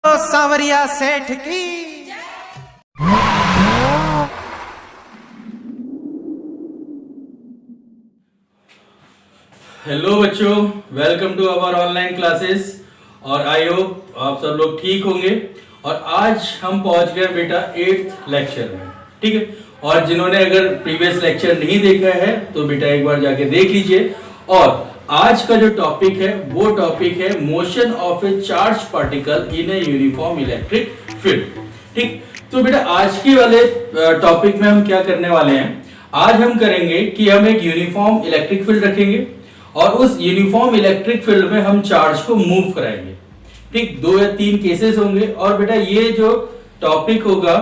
तो सांवरिया सेठ की हेलो बच्चों, welcome to our online classes. और आई होप आप सब लोग ठीक होंगे। और आज हम पहुंच गए बेटा 8th लेक्चर में, ठीक है। और जिन्होंने अगर प्रीवियस लेक्चर नहीं देखा है तो बेटा एक बार जाके देख लीजिए। और आज का जो टॉपिक है वो टॉपिक है motion of A charge particle in a uniform electric field, ठीक। तो बेटा आज के वाले टॉपिक में हम क्या करने वाले हैं, आज हम करेंगे कि हम एक यूनिफॉर्म इलेक्ट्रिक फील्ड रखेंगे और उस यूनिफॉर्म इलेक्ट्रिक फील्ड में हम चार्ज को मूव कराएंगे, ठीक। 2 या 3 केसेस होंगे। और बेटा ये जो टॉपिक होगा,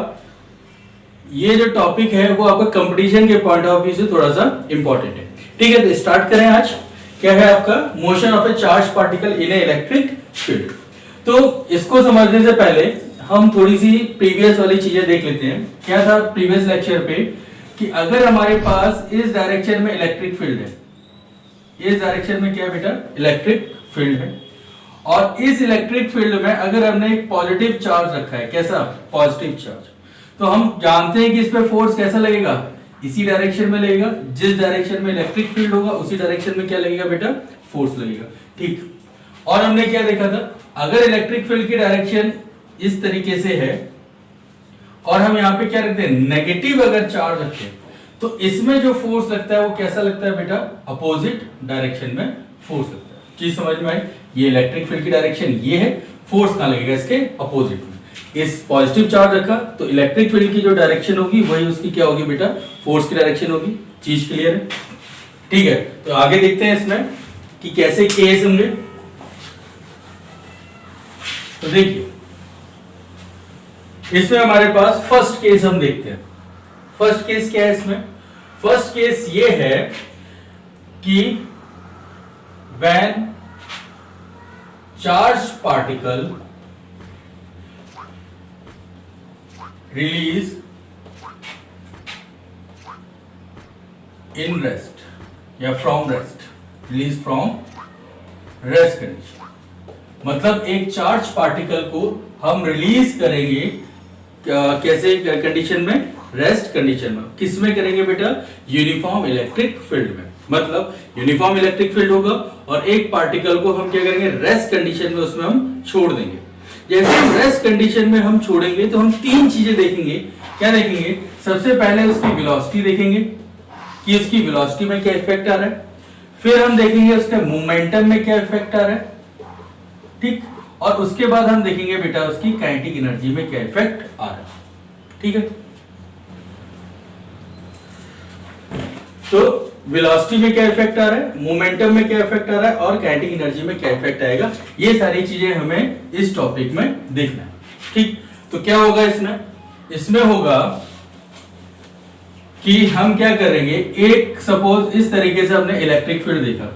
ये जो टॉपिक है वो आपका कंपटीशन के पॉइंट ऑफ व्यू से थोड़ा सा इंपॉर्टेंट है, ठीक है। तो स्टार्ट करें। आज क्या है आपका motion of A charge particle in A electric field. तो इसको समझने से पहले हम थोड़ी सी प्रीवियस वाली चीजें देख लेते हैं। क्या था प्रीवियस लेक्चर पे कि अगर हमारे पास इस डायरेक्शन में इलेक्ट्रिक फील्ड है, इस डायरेक्शन में क्या है बेटा इलेक्ट्रिक फील्ड है, और इस इलेक्ट्रिक फील्ड में अगर हमने एक पॉजिटिव चार्ज रखा है, कैसा पॉजिटिव चार्ज, तो हम जानते हैं कि इस पे फोर्स कैसा लगेगा, इसी डायरेक्शन में लगेगा। जिस डायरेक्शन में इलेक्ट्रिक फील्ड होगा उसी डायरेक्शन में क्या लगेगा बेटा फोर्स लगेगा, ठीक। और हमने क्या देखा था, अगर इलेक्ट्रिक फील्ड की डायरेक्शन इस तरीके से है और हम यहाँ पे क्या रखते हैं नेगेटिव अगर चार्ज रखते हैं, तो इसमें जो फोर्स लगता है वो कैसा लगता है बेटा अपोजिट डायरेक्शन में फोर्स लगता है। चीज समझ में आई, ये इलेक्ट्रिक फील्ड की डायरेक्शन ये है, फोर्स कहां लगेगा इसके अपोजिट में। इस पॉजिटिव चार्ज रखा तो इलेक्ट्रिक फील्ड की जो डायरेक्शन होगी वही उसकी क्या होगी बेटा फोर्स की डायरेक्शन होगी। चीज क्लियर है, ठीक है। तो आगे देखते हैं इसमें कि कैसे केस होंगे। तो देखिए इसमें हमारे पास फर्स्ट केस हम देखते हैं। फर्स्ट केस क्या है इसमें, फर्स्ट केस ये है कि when charge particle release in rest या from rest, release from rest condition, मतलब एक चार्ज पार्टिकल को हम रिलीज करेंगे कैसे कंडीशन में, रेस्ट कंडीशन में। किस में करेंगे बेटा यूनिफॉर्म इलेक्ट्रिक फील्ड में। मतलब यूनिफॉर्म इलेक्ट्रिक फील्ड होगा और एक पार्टिकल को हम क्या करेंगे रेस्ट कंडीशन में उसमें हम छोड़ देंगे। जैसे हम रेस्ट कंडीशन में हम छोड़ेंगे तो हम 3 चीजें देखेंगे। क्या देखेंगे, सबसे पहले उसकी वेलोसिटी देखेंगे कि उसकी वेलोसिटी में क्या इफेक्ट आ रहा है, फिर हम देखेंगे उसके मोमेंटम में क्या इफेक्ट आ रहा है, ठीक। और उसके बाद हम देखेंगे बेटा उसकी काइनेटिक एनर्जी में क्या इफेक्ट आ रहा है, ठीक है। तो वेलोसिटी में क्या इफेक्ट आ रहा है, मोमेंटम में क्या इफेक्ट आ रहा है और काइनेटिक एनर्जी में क्या इफेक्ट आएगा, ये सारी चीजें हमें इस टॉपिक में देखना है, ठीक। तो क्या होगा इसमें, इसमें होगा कि हम क्या करेंगे, एक सपोज इस तरीके से हमने इलेक्ट्रिक फील्ड देखा,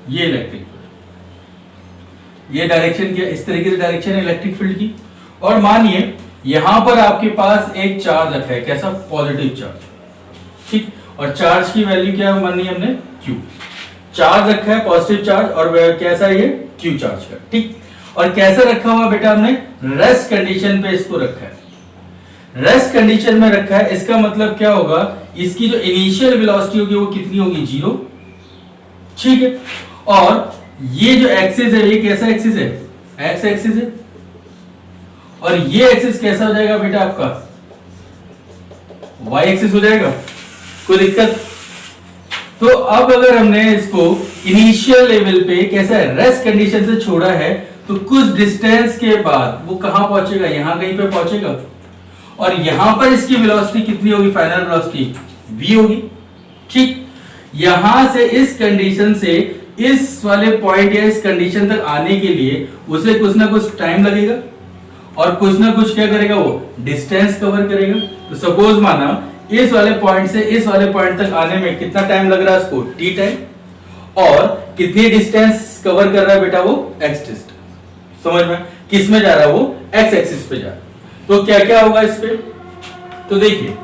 ये इलेक्ट्रिक फील्ड, ये डायरेक्शन क्या इस तरीके से डायरेक्शन है इलेक्ट्रिक फील्ड की। और मानिए यहां पर आपके पास एक चार्ज रखा है, कैसा पॉजिटिव चार्ज, ठीक। और चार्ज की वैल्यू क्या मानी हमने Q, चार्ज रखा है पॉजिटिव चार्ज और कैसा है ये Q चार्ज का, ठीक। और कैसे रखा हुआ बेटा हमने रेस्ट कंडीशन पे इसको रखा है, रेस्ट कंडीशन में रखा है। इसका मतलब क्या होगा, इसकी जो इनिशियल वेलोसिटी होगी वो कितनी होगी 0, ठीक है। और ये जो एक्सिस है ये कैसा एक्सिस है, एक्स एक्सिस है, और ये एक्सिस कैसा हो जाएगा बेटा आपका वाई एक्सिस हो जाएगा, कोई दिक्कत। तो अब अगर हमने इसको इनिशियल लेवल पे कैसा है रेस्ट कंडीशन से छोड़ा है तो कुछ डिस्टेंस के बाद वो कहां पहुंचेगा, यहां कहीं पे पहुंचेगा, और यहां पर इसकी वेलोसिटी कितनी होगी, फाइनल वेलोसिटी v होगी, ठीक। यहां से इस कंडीशन से इस वाले पॉइंट या इस कंडीशन तक आने के लिए उसे कुछ ना कुछ टाइम लगेगा और कुछ ना कुछ क्या करेगा वो डिस्टेंस कवर करेगा। तो सपोज माना इस वाले पॉइंट से इस वाले पॉइंट तक आने में कितना टाइम लग रहा है उसको t टाइम, और कितनी डिस्टेंस कवर कर रहा है बेटा वो x डिस्टेंस। समझ में किस में जा रहा है वो x एक्सिस पे जा रहा है। तो क्या क्या होगा इस पे, तो देखिए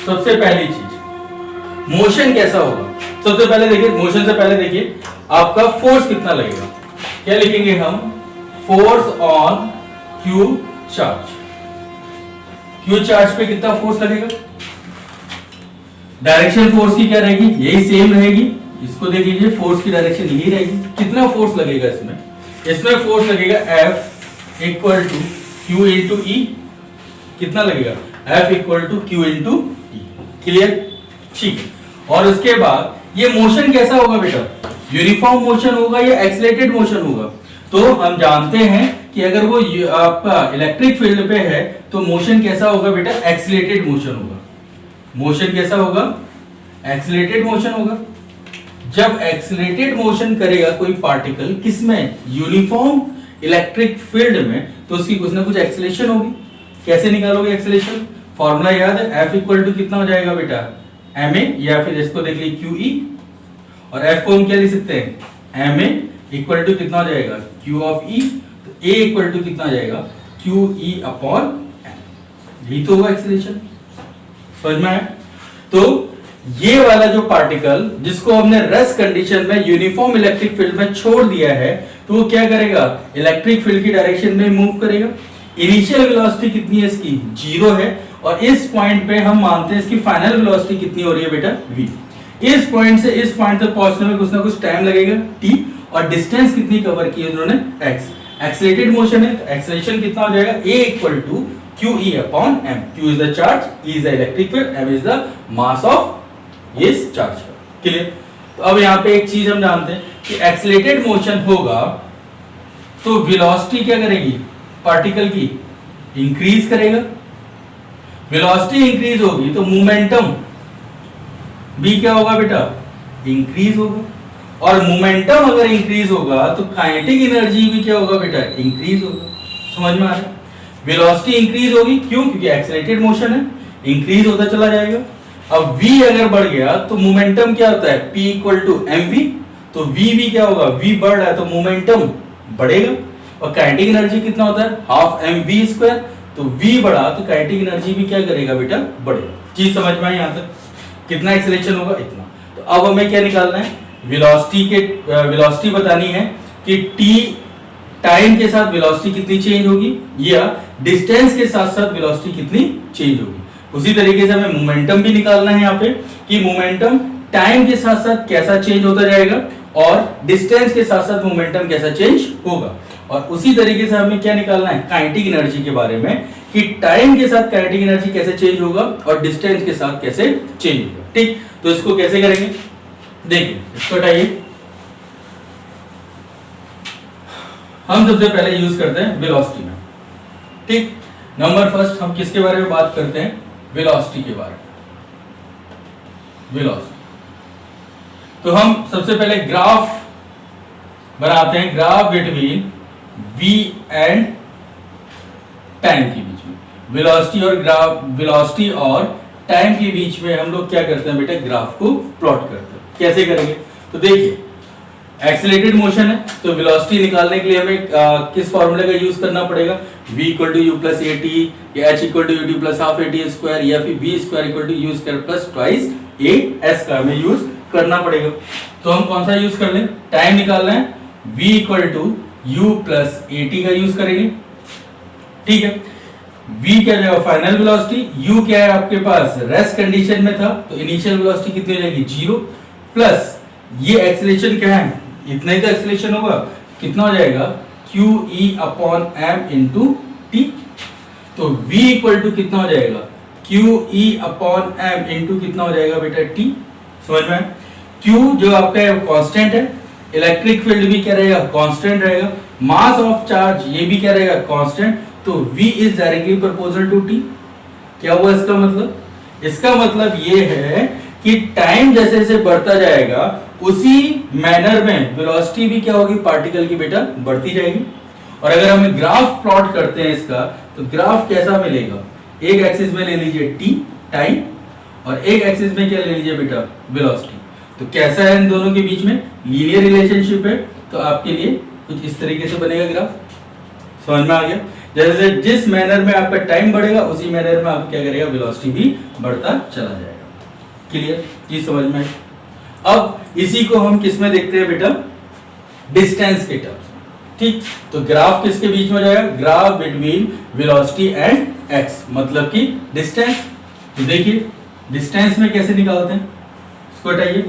सबसे पहली चीज मोशन कैसा होगा। सबसे पहले देखिए मोशन से पहले देखिए आपका फोर्स कितना लगेगा, क्या लिखेंगे हम, force on Q charge. Q charge पे कितना फोर्स लगेगा? डायरेक्शन फोर्स की क्या रहेगी? यही सेम रहेगी। इसको देख लीजिए, फोर्स की डायरेक्शन यही रहेगी। कितना फोर्स लगेगा इसमें? इसमें फोर्स लगेगा F equal to q into E. कितना लगेगा? F equal to q into E. Clear? ठीक है। और उसके बाद ये मोशन कैसा होगा बेटा? यूनिफॉर्म मोशन होगा या एक्सीलरेटेड मोशन होगा? तो हम जानते हैं कि अगर वो आपका इलेक्ट्रिक फील्ड पे है तो मोशन कैसा होगा बेटा? एक्सीलरेटेड मोशन होगा। मोशन कैसा होगा? एक्सीलरेटेड मोशन होगा। जब एक्सीलरेटेड मोशन करेगा कोई पार्टिकल, किसमें? यूनिफॉर्म इलेक्ट्रिक फील्ड में, तो उसकी कुछ ना कुछ एक्सीलरेशन होगी। कैसे निकालोगे एक्सीलरेशन? फॉर्मूला याद है, F इक्वल टू कितना हो जाएगा बेटा? ma, या फिर इसको देख लीजिए QE, और F को हम क्या लिख सकते हैं? ma इक्वल टू कितना हो जाएगा? Q of E। तो A इक्वल टू कितना हो जाएगा? QE upon M। यही तो होगा एक्सीलरेशन। समझ में आया? तो ये वाला जो पार्टिकल जिसको हमने रेस्ट कंडीशन में यूनिफॉर्म इलेक्ट्रिक फील्ड में छोड़ दिया है, तो वो क्या करेगा? इलेक्ट्रिक फील्ड की डायरेक्शन में मूव करेगा। इनिशियल वेलोसिटी कितनी है इसकी? 0 है। और इस पॉइंट पे हम मानते हैं इसकी फाइनल वेलोसिटी कितनी हो रही है बेटा? v। इस पॉइंट से इस पॉइंट तक पहुंचने में कुछ ना कुछ टाइम लगेगा t, और डिस्टेंस कितनी कवर की है उन्होंने? x। एक्सीलरेटेड मोशन है तो एक्सीलरेशन कितना हो जाएगा? a equal to QE upon m। q is the charge, E is the electric field, m is the mass of इस चार्ज का। क्लियर? तो अब यहाँ पे एक चीज हम जानते हैं कि एक्सीलरेटेड मोशन होगा तो वेलोसिटी क्या करेगी? पार्टिकल की इंक्रीज करेगा। वेलोसिटी इंक्रीज होगी तो मोमेंटम भी क्या होगा बेटा? इंक्रीज होगा। और मोमेंटम अगर इंक्रीज होगा तो काइनेटिक एनर्जी भी क्या होगा बेटा? इंक्रीज होगा। समझ में आ रहा है? वेलोसिटी इंक्रीज होगी, क्यों? क्योंकि एक्सीलरेटेड मोशन है, इंक्रीज होता चला जाएगा। अब v अगर बढ़ गया तो मोमेंटम क्या होता है? P equal to mv। तो v भी क्या होगा? v बढ़ रहा है तो मोमेंटम बढ़ेगा। और काइनेटिक एनर्जी कितना होता है? Half mv square. तो v बढ़ा तो काइनेटिक एनर्जी भी क्या करेगा बेटा? बढ़ेगा। चीज समझ में आई यहां तक? कितना एक्सीलरेशन होगा? इतना। तो अब हमें क्या निकालना है? वेलोसिटी बतानी है कि t टाइम के साथ वेलोसिटी कितनी चेंज होगी, या डिस्टेंस के साथ साथ वेलोसिटी कितनी चेंज होगी। उसी तरीके से हमें मोमेंटम भी निकालना है यहाँ पे कि मोमेंटम टाइम के साथ साथ कैसा चेंज होता जाएगा और डिस्टेंस के साथ साथ मोमेंटम कैसा चेंज होगा। और उसी तरीके से हमें क्या निकालना है? काइनेटिक एनर्जी के बारे में कि टाइम के साथ काइनेटिक एनर्जी कैसे चेंज होगा और डिस्टेंस के साथ कैसे चेंज होगा। ठीक, तो इसको कैसे करेंगे? देखिए, इसको हटाइए। हम सबसे पहले यूज करते हैं वेलोसिटी में। ठीक, नंबर फर्स्ट हम किसके बारे में बात करते हैं? वेलोसिटी के बारे में। वेलोसिटी, तो हम सबसे पहले ग्राफ बनाते हैं, graph between v and time के बीच में। वेलोसिटी और टाइम के बीच में हम लोग क्या करते हैं बेटा? ग्राफ को प्लॉट करते हैं। कैसे करेंगे? तो देखिए, एक्सीलरेटेड मोशन है तो वेलोसिटी निकालने के लिए हमें किस फॉर्मूले का यूज करना पड़ेगा? v equal to you plus A t, या h equal to U T plus half A T square, या फिर v square equal to you square plus twice a s का हमें यूज करना पड़ेगा। तो हम कौन सा यूज कर लें? टाइम निकालना है, v equal to you plus A t का यूज करेंगे। ठीक है, v क्या जाएगा? फाइनल वेलोसिटी, u क्या है आपके पास? रेस्ट कंडीशन में था तो इनिशियल वेलोसिटी कितनी हो जाएगी? 0, प्लस ये एक्सीलरेशन क्या है? इतना ही तो एक्सीलरेशन होगा। कितना हो जाएगा? QE upon m into T. तो v इक्वल टू कितना हो जाएगा? QE अपॉन m इंटू कितना हो जाएगा बेटा? t। समझ में? q जो आपका कांस्टेंट है, इलेक्ट्रिक फील्ड भी क्या रहेगा? कांस्टेंट रहेगा। मास ऑफ चार्ज ये भी क्या रहेगा? कांस्टेंट। तो v is directly proportional to t। क्या हुआ इसका मतलब? इसका मतलब ये है कि टाइम जैसे जैसे बढ़ता जाएगा उसी मैनर में वेलोसिटी भी क्या होगी? पार्टिकल की बेटा बढ़ती जाएगी। और अगर हम ग्राफ प्लॉट करते हैं इसका, तो ग्राफ कैसा मिलेगा? एक एक्सिस में ले लीजिए t टाइम, और एक एक्सिस में क्या ले लीजिए बेटा? वेलोसिटी। तो कैसा है इन दोनों के बीच में? लीनियर रिलेशनशिप है। तो आपके लिए कुछ इस तरीके से बनेगा ग्राफ। समझ में आ गया? जैसे जिस मैनर में आपका टाइम बढ़ेगा उसी मैनर में आप क्या करेगा? वेलोसिटी भी बढ़ता चला जाएगा। क्लियर? ये समझ में? अब इसी को हम किस में देखते हैं बेटा? डिस्टेंस के टर्म्स में। ठीक, तो ग्राफ किसके बीच में हो जाएगा? Graph between velocity and x, मतलब कि डिस्टेंस। तो देखिए डिस्टेंस में कैसे निकालते हैं, इसको हटाइए,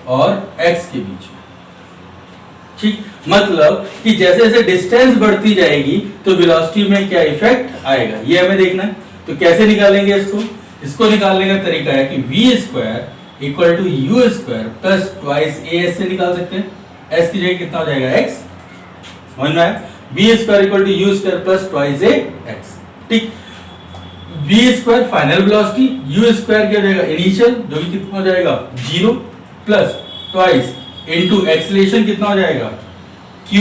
और एक्स के बीच में। ठीक, मतलब कि जैसे जैसे डिस्टेंस बढ़ती जाएगी तो वेलोसिटी में क्या इफेक्ट आएगा, ये हमें देखना है। तो कैसे निकालेंगे इसको निकालने का तरीका है कि v square equal to you square plus twice a s से निकाल सकते हैं। एस की जगह कितना हो जाएगा? एक्स। समझ में आया? v square equal to you square plus twice A x. ठीक, v square final velocity, u square क्या हो जाएगा? इनिशियल, जो कि कितना हो जाएगा? 0 प्लस ट्वाइस इनटू एक्सीलरेशन कितना हो जाएगा? q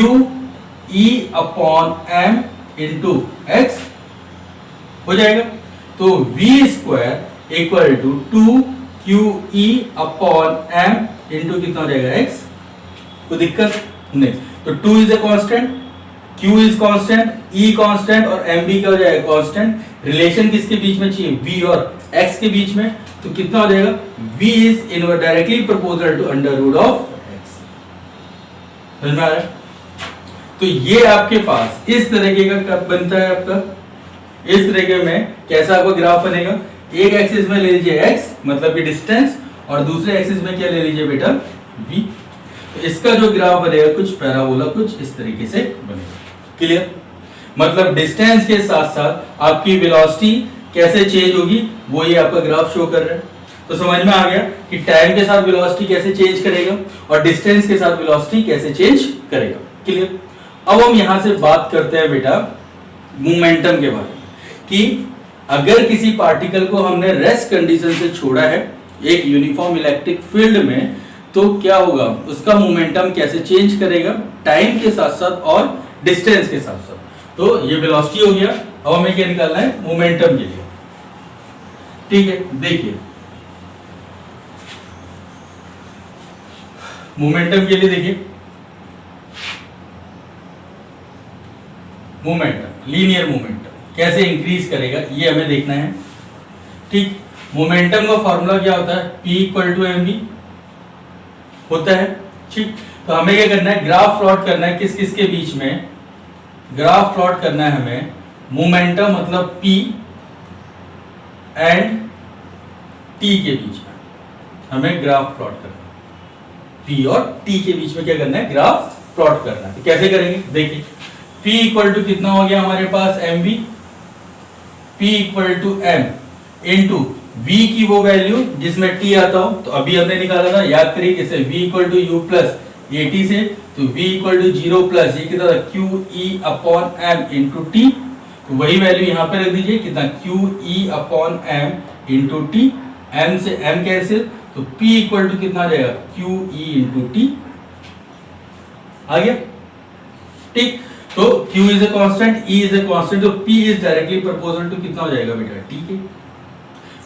e upon m into x हो जाएगा। तो v square equal to 2qe upon m into कितना हो जाएगा? x। कोई दिक्कत नहीं। तो 2 is a constant, q is constant, e constant और m भी क्या हो जाएगा? कांस्टेंट। रिलेशन किसके बीच में चाहिए? v और x के बीच में। तो कितना हो जाएगा? v is inverse directly proportional to under root of x। समझ में आ रहा है? तो ये आपके पास इस तरीके का कब बनता है आपका, इस तरीके में कैसा आपका ग्राफ बनेगा? एक एक्सिस में ले लीजिए x, मतलब कि डिस्टेंस, और दूसरे एक्सिस में क्या ले लीजिए बेटा? v। तो इसका जो ग्राफ बनेगा कुछ पैराबोला कुछ इस तरीके से बनेगा। क्लियर? मतलब डिस्टेंस के साथ साथ आपकी वेलोसिटी कैसे चेंज होगी वो ये आपका ग्राफ शो कर रहा है। तो समझ में आ गया कि टाइम के साथ वेलोसिटी कैसे चेंज करेगा और डिस्टेंस के साथ वेलोसिटी कैसे चेंज करेगा। क्लियर? अब हम यहां से बात करते हैं बेटा मोमेंटम के बारे में, कि अगर किसी पार्टिकल को हमने रेस्ट कंडीशन से छोड़ा है एक यूनिफॉर्म इलेक्ट्रिक फील्ड में, तो क्या होगा? उसका मोमेंटम कैसे चेंज करेगा टाइम के साथ साथ और डिस्टेंस के साथ साथ। तो ये वेलोसिटी हो गया। अब हमें क्या निकालना है? मोमेंटम के लिए। ठीक है, देखिए मोमेंटम के लिए देखिए, मोमेंटम लीनियर मोमेंटम कैसे इंक्रीज करेगा ये हमें देखना है। ठीक, मोमेंटम का फॉर्मूला क्या होता है? P इक्वल टू mv होता है। ठीक, तो हमें क्या करना है? ग्राफ प्लॉट करना है। किस किस के बीच में ग्राफ प्लॉट करना है हमें? मोमेंटम मतलब P एंड T के बीच में हमें ग्राफ प्लॉट करना है। P और T के बीच में क्या करना है? ग्राफ प्लॉट करना है। तो कैसे करेंगे? देखिए P इक्वल टू कितना हो गया हमारे पास? mv। P equal to m into v की वो वैल्यू जिसमें t आता हो, तो अभी हमने निकाला था, याद करिए कैसे? v equal to u plus at से, तो v इक्वल टू 0 प्लस ये कितना था? q e upon m into t। तो वही वैल्यू यहाँ पे रख दीजिए, कितना? q e upon m into t। m से m कैंसिल, तो p इक्वल टू कितना आ जाएगा? q e इंटू t आ गया। ठीक, तो q is a constant, e is a constant, तो p is directly proportional to कितना हो जाएगा बेटा? t के।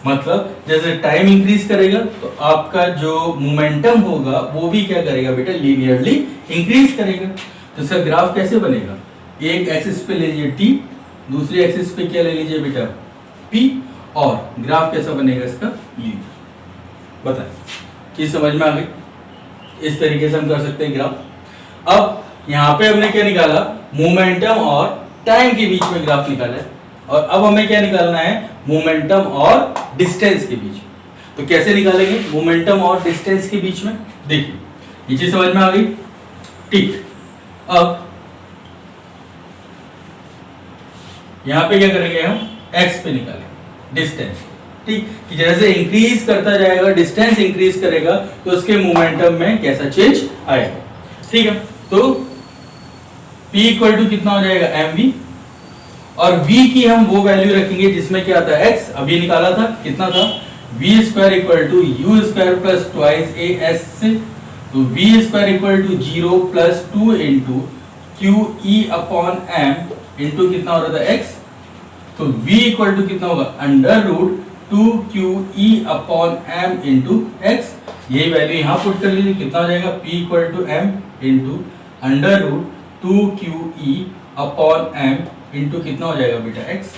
मतलब जैसे टाइम इंक्रीज करेगा तो आपका जो मोमेंटम होगा वो भी क्या करेगा बेटा? लीनियरली इंक्रीज करेगा। तो इसका ग्राफ कैसे बनेगा? एक एक्सिस पे ले लीजिए t, दूसरी एक्सिस पे क्या ले लीजिए बेटा? p, और ग्राफ कैसा बनेगा इसका? लीनियर। बताएं कि समझ में आ गई? इस तरीके से हम कर सकते हैं ग्राफ। अब यहाँ पे हमने क्या निकाला? मोमेंटम और टाइम के बीच में ग्राफ निकाला है, और अब हमें क्या निकालना है? मोमेंटम और डिस्टेंस के बीच में। तो कैसे निकालेंगे मोमेंटम और डिस्टेंस के बीच में? देखिए ये चीज समझ में आ गई। ठीक, अब यहां पे क्या करेंगे? हम x पे निकालेंगे डिस्टेंस। ठीक, कि जैसे इंक्रीज करता जाएगा, डिस्टेंस इंक्रीज करेगा, तो उसके मोमेंटम में कैसा चेंज आएगा। ठीक है, तो P इक्वल टू कितना हो जाएगा? mv, और v की हम वो वैल्यू रखेंगे जिसमें क्या आता है? x। अभी निकाला था, कितना था? v square equal to you square plus twice a s से, तो v square equal to 0 plus 2 into Q E upon m into कितना हो रहा था? x। तो v इक्वल टू कितना होगा? Under root 2qe upon m into x। ये वैल्यू यहाँ पुट कर लीजिए, कितना हो जाएगा? p equal to m into under root 2qe upon m into कितना हो जाएगा बेटा? x।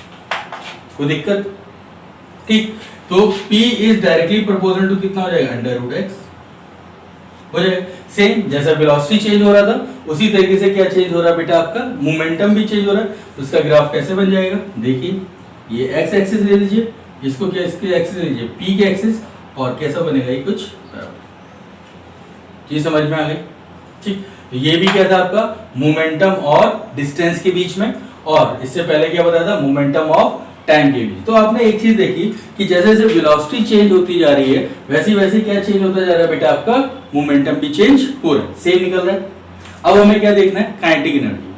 कोई दिक्कत? ठीक, तो p is directly proportional to कितना हो जाएगा? Under root x। हो जाएगा। सेम जैसा वेलोसिटी चेंज हो रहा था उसी तरीके से क्या चेंज हो रहा है बेटा, आपका मोमेंटम भी चेंज हो रहा है। तो उसका ग्राफ कैसे बन जाएगा, देखिए ये एक्स एक्सिस ले लीजिए, इसको क्या इसके एक्सिस ले लीजिए पी के एक्सिस, और कैसा बनेगा ये कुछ चीज समझ में आ गई। ठीक, तो ये भी क्या था आपका मोमेंटम और डिस्टेंस के बीच में, और इससे पहले क्या बताया था मोमेंटम ऑफ टाइम के बीच। तो आपने एक चीज देखी कि जैसे जैसे वेलोसिटी चेंज होती जा रही है वैसे वैसे क्या चेंज होता जा रहा है बेटा, आपका मोमेंटम भी चेंज हो रहा है, सेम निकल रहा है। अब हमें क्या देखना है, काइनेटिक एनर्जी,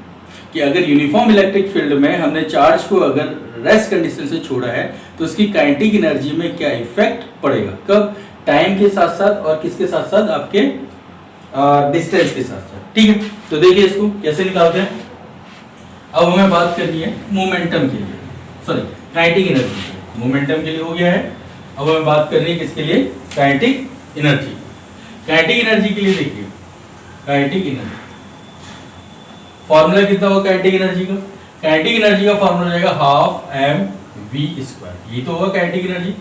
कि अगर यूनिफॉर्म इलेक्ट्रिक फील्ड में हमने चार्ज को अगर रेस्ट कंडीशन से छोड़ा है तो उसकी काइनेटिक एनर्जी में क्या इफेक्ट पड़ेगा, कब, टाइम के साथ साथ और किसके साथ साथ, आपके डिस्टेंस के साथ साथ। ठीक है, तो देखिए इसको कैसे निकालते हैं। अब हमें बात करनी है मोमेंटम के लिए, सॉरी काइनेटिक एनर्जी, मोमेंटम के लिए हो गया है। अब हमें बात करनी है किसके लिए, काइनेटिक एनर्जी। काइनेटिक एनर्जी के लिए देखिए, काइनेटिक एनर्जी फॉर्मूला कितना होगा काइनेटिक एनर्जी का, काइनेटिक एनर्जी का फॉर्मूला जाएगा हाफ एम वी स्क्वायर, ये तो होगा काइनेटिक एनर्जी।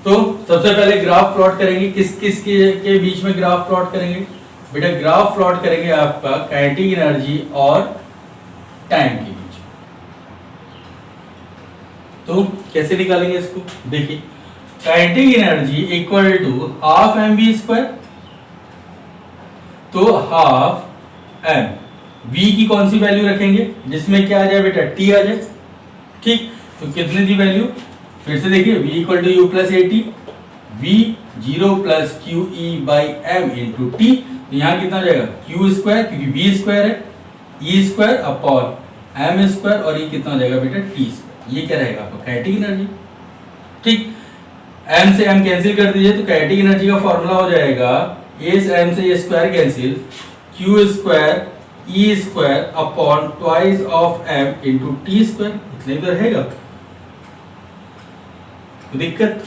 तो सबसे पहले ग्राफ प्लॉट करेंगे, किस किस के बीच में ग्राफ प्लॉट करेंगे बेटा, ग्राफ प्लॉट करेंगे आपका काइनेटिक एनर्जी और टाइम के बीच। तो कैसे निकालेंगे इसको, देखिए kinetic energy equal to half M V square, तो हाफ एम, v की कौन सी वैल्यू रखेंगे जिसमें क्या आ जाए बेटा, t आ जाए। ठीक, तो कितने दी वैल्यू, फिर से देखिए v equal to you plus A T, V 0 plus Q E by M into T, तो यहाँ कितना आ जाएगा क्यू स्क्वायर, क्योंकि v स्क्वायर है, E square upon M square, और ये कितना आ जाएगा बेटा टी स्क्वायर, ये क्या रहेगा आपका काइनेटिक एनर्जी। ठीक, m से m कैंसिल कर दीजिए तो काइनेटिक एनर्जी का फॉर्मूला हो जाएगा a से m से ये square cancel, q square E square upon twice of m into T square, इतना ही तो रहेगा, तो दिक्कत।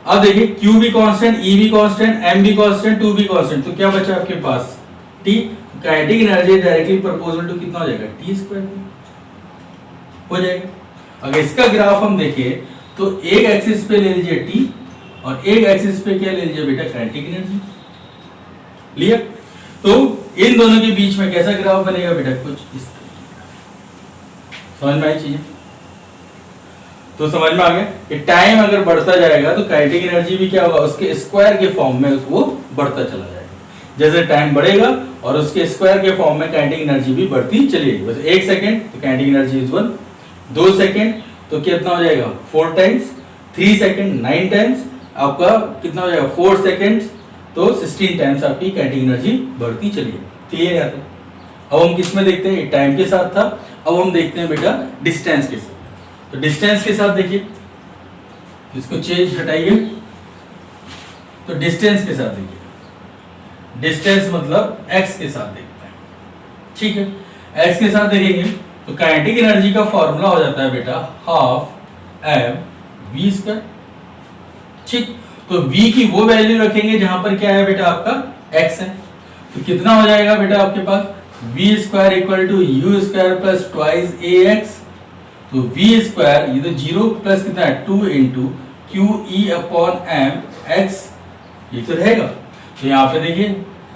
अब देखिए q भी कांस्टेंट, e भी कांस्टेंट, m भी कांस्टेंट, 2 भी कांस्टेंट, तो क्या बचा आपके पास t, kinetic energy directly proportional to कितना हो जाएगा, टी स्क्वायर हो जाएगा। अगर इसका ग्राफ हम देखें तो एक एक्सिस पे ले लीजिए t और एक एक्सिस पे क्या ले लीजिए बेटा, काइनेटिक एनर्जी लिया। तो इन दोनों के बीच में कैसा ग्राफ बनेगा बेटा, कुछ इस समझ में आई चीजें, तो समझ में आ गया कि टाइम अगर बढ़ता जाएगा तो काइनेटिक एनर्जी भी क्या होगा, उसके स्क्वायर के फॉर्म में वो बढ़ता चला जाएगा। जैसे टाइम बढ़ेगा और उसके स्क्वायर के फॉर्म में काइनेटिक एनर्जी भी बढ़ती चलेगी। बस 1 सेकंड तो काइनेटिक एनर्जी इज 1, 2 सेकंड तो कितना हो जाएगा 4 टाइम्स, 3 सेकंड 9 टाइम्स, आपका कितना हो जाएगा 4 सेकंड्स तो 16 टाइम्स आपकी काइनेटिक एनर्जी बढ़ती चलिए। क्लियर है? अब हम किस में देखते हैं, टाइम के साथ था, अब हम देखते हैं बेटा डिस्टेंस के साथ। तो डिस्टेंस के साथ देखिए, इसको चेंज हटाइए, तो डिस्टेंस के साथ देखिए, डिस्टेंस मतलब x के साथ देखते हैं। ठीक है, x के साथ देखेंगे तो काइनेटिक एनर्जी का फॉर्मूला हो जाता है बेटा हाफ एम वी स्क्वायर। ठीक, तो v की वो वैल्यू रखेंगे जहां पर क्या है बेटा आपका x है, तो कितना हो जाएगा बेटा आपके पास v square equal to you square plus twice A X. तो v स्क्वायर ये तो 0 प्लस कितना है 2 into Q E upon M X, ये तो रहेगा। तो यहाँ पे देखिए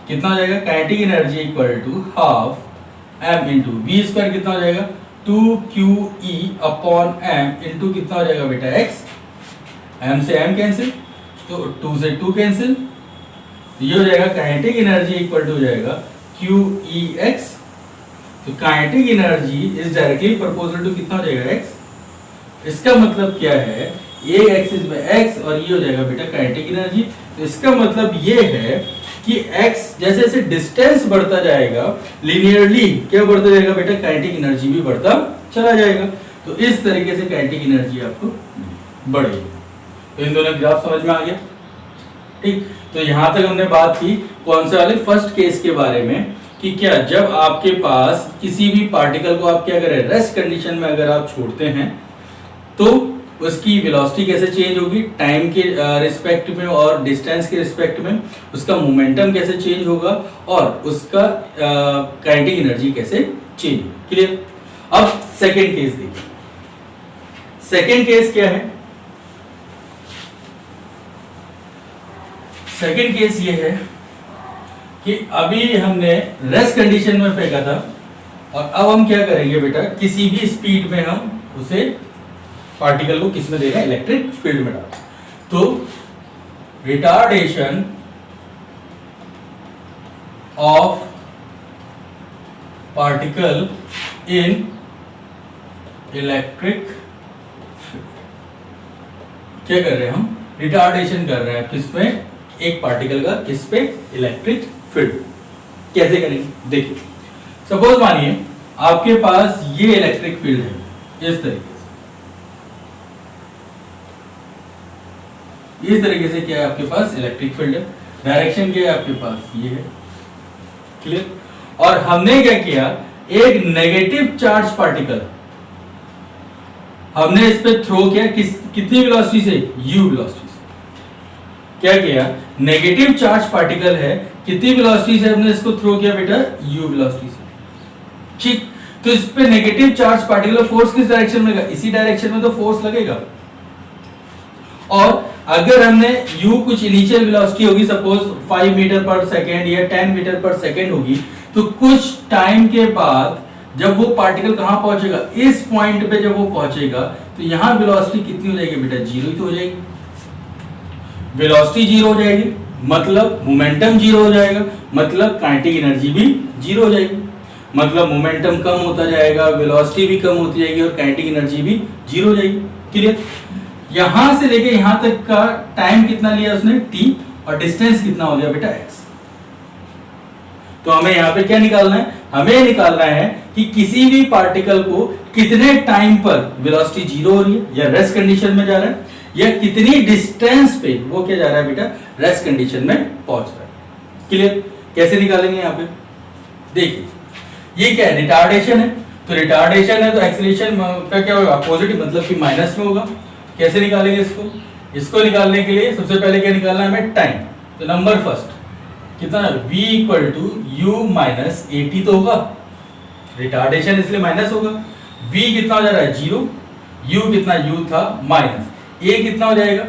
कितना हो जाएगा, kinetic energy equal to half M into V square कितना हो जाएगा 2 क्यू ई अपॉन एम इंटू कितना हो जाएगा बेटा x, m से m कैंसिल तो 2 से 2 कैंसिल, तो ये हो जाएगा काइनेटिक एनर्जी इक्वल टू हो जाएगा क्यू ई एक्स। तो kinetic energy is directly proportional to कितना हो जाएगा x। इसका मतलब क्या है, एक एक्सिस में x और ये हो जाएगा बेटा काइनेटिक एनर्जी। तो इसका मतलब ये है कि x जैसे जैसे डिस्टेंस बढ़ता जाएगा लिनियरली क्या बढ़ता जाएगा बेटा, काइनेटिक एनर्जी भी बढ़ता चला जाएगा। तो इस तरीके से काइनेटिक एनर्जी आपको बढ़ेगी। तो इन दोनों ग्राफ समझ में आ गया। ठीक, तो यहां तक हमने बात की कौन से वाले फर्स्ट केस के बारे में, कि क्या जब आपके पास किसी भी पार्टिकल को आप क्या करें, रेस्ट कंडीशन में अगर आप छोड़ते हैं तो उसकी वेलोसिटी कैसे चेंज होगी टाइम के रिस्पेक्ट में और डिस्टेंस के रिस्पेक्ट में, उसका मोमेंटम कैसे चेंज होगा और उसका काइनेटिक एनर्जी कैसे चेंज होगी। क्लियर? अब सेकेंड केस देखिए, सेकेंड केस क्या है, सेकंड केस ये है कि अभी हमने रेस्ट कंडीशन में फेंका था और अब हम क्या करेंगे बेटा, किसी भी स्पीड में हम उसे पार्टिकल को किस में दे रहे हैं, इलेक्ट्रिक फील्ड में डाल। तो retardation of particle in electric field, क्या कर रहे हैं हम, रिटार्डेशन कर रहे हैं किसमें, एक पार्टिकल का किस पे, इलेक्ट्रिक फील्ड। कैसे करेंगे देखिए, सपोज मानिए आपके पास ये इलेक्ट्रिक फील्ड है इस तरीके से, इस तरीके से क्या है आपके पास इलेक्ट्रिक फील्ड है, डायरेक्शन क्या है आपके पास ये है, क्लियर। और हमने क्या किया, एक नेगेटिव चार्ज पार्टिकल हमने इस पे थ्रो किया, कितनी वेलोसिटी से, u वेलोसिटी से। क्या किया, नेगेटिव चार्ज पार्टिकल है, कितनी वेलोसिटी से हमने इसको थ्रो किया बेटा, u वेलोसिटी से, ठीक। तो इस पे नेगेटिव चार्ज पार्टिकल फोर्स किस डायरेक्शन में लगेगा, इसी डायरेक्शन में तो फोर्स लगेगा। और अगर हमने u कुछ इनिशियल वेलोसिटी होगी, सपोज 5 मीटर पर सेकेंड या 10 मीटर पर सेकेंड होगी, तो कुछ टाइम के बाद जब वो पार्टिकल कहां पहुंचेगा, इस पॉइंट पे जब वो पहुंचेगा तो यहां वेलोसिटी कितनी हो जाएगी बेटा, जीरो ही तो हो जाएगी। वेलोसिटी जीरो हो जाएगी मतलब मोमेंटम जीरो हो जाएगा, मतलब काइनेटिक एनर्जी भी जीरो हो जाएगी, मतलब मोमेंटम कम होता जाएगा, वेलोसिटी भी कम होती जाएगी और काइनेटिक एनर्जी भी जीरो हो जाएगी, क्लियर। यहां से लेके यहां तक का टाइम कितना लिया उसने, t, और डिस्टेंस कितना हो गया बेटा, x। तो हमें यहाँ पे क्या निकालना है, हमें निकालना है कि किसी भी पार्टिकल को कितने टाइम पर वेलोसिटी जीरो हो रही है या रेस्ट कंडीशन में जा रहा है, या कितनी डिस्टेंस पे वो क्या जा रहा है बेटा, रेस्ट कंडीशन में पहुंच रहा है, क्लियर। कैसे निकालेंगे यहाँ पे देखिए, ये क्या है, रिटार्डेशन है, तो रिटार्डेशन है तो एक्सीलरेशन का क्या होगा, पॉजिटिव, मतलब कि माइनस में होगा। कैसे निकालेंगे इसको, इसको निकालने के लिए सबसे पहले क्या निकालना है हमें, टाइम। तो नंबर फर्स्ट कितना, v equal to u minus AT तो होगा, रिटार्डेशन इसलिए माइनस होगा। v कितना हो जा रहा है, जीरो, u कितना, u था माइनस, a कितना हो जाएगा,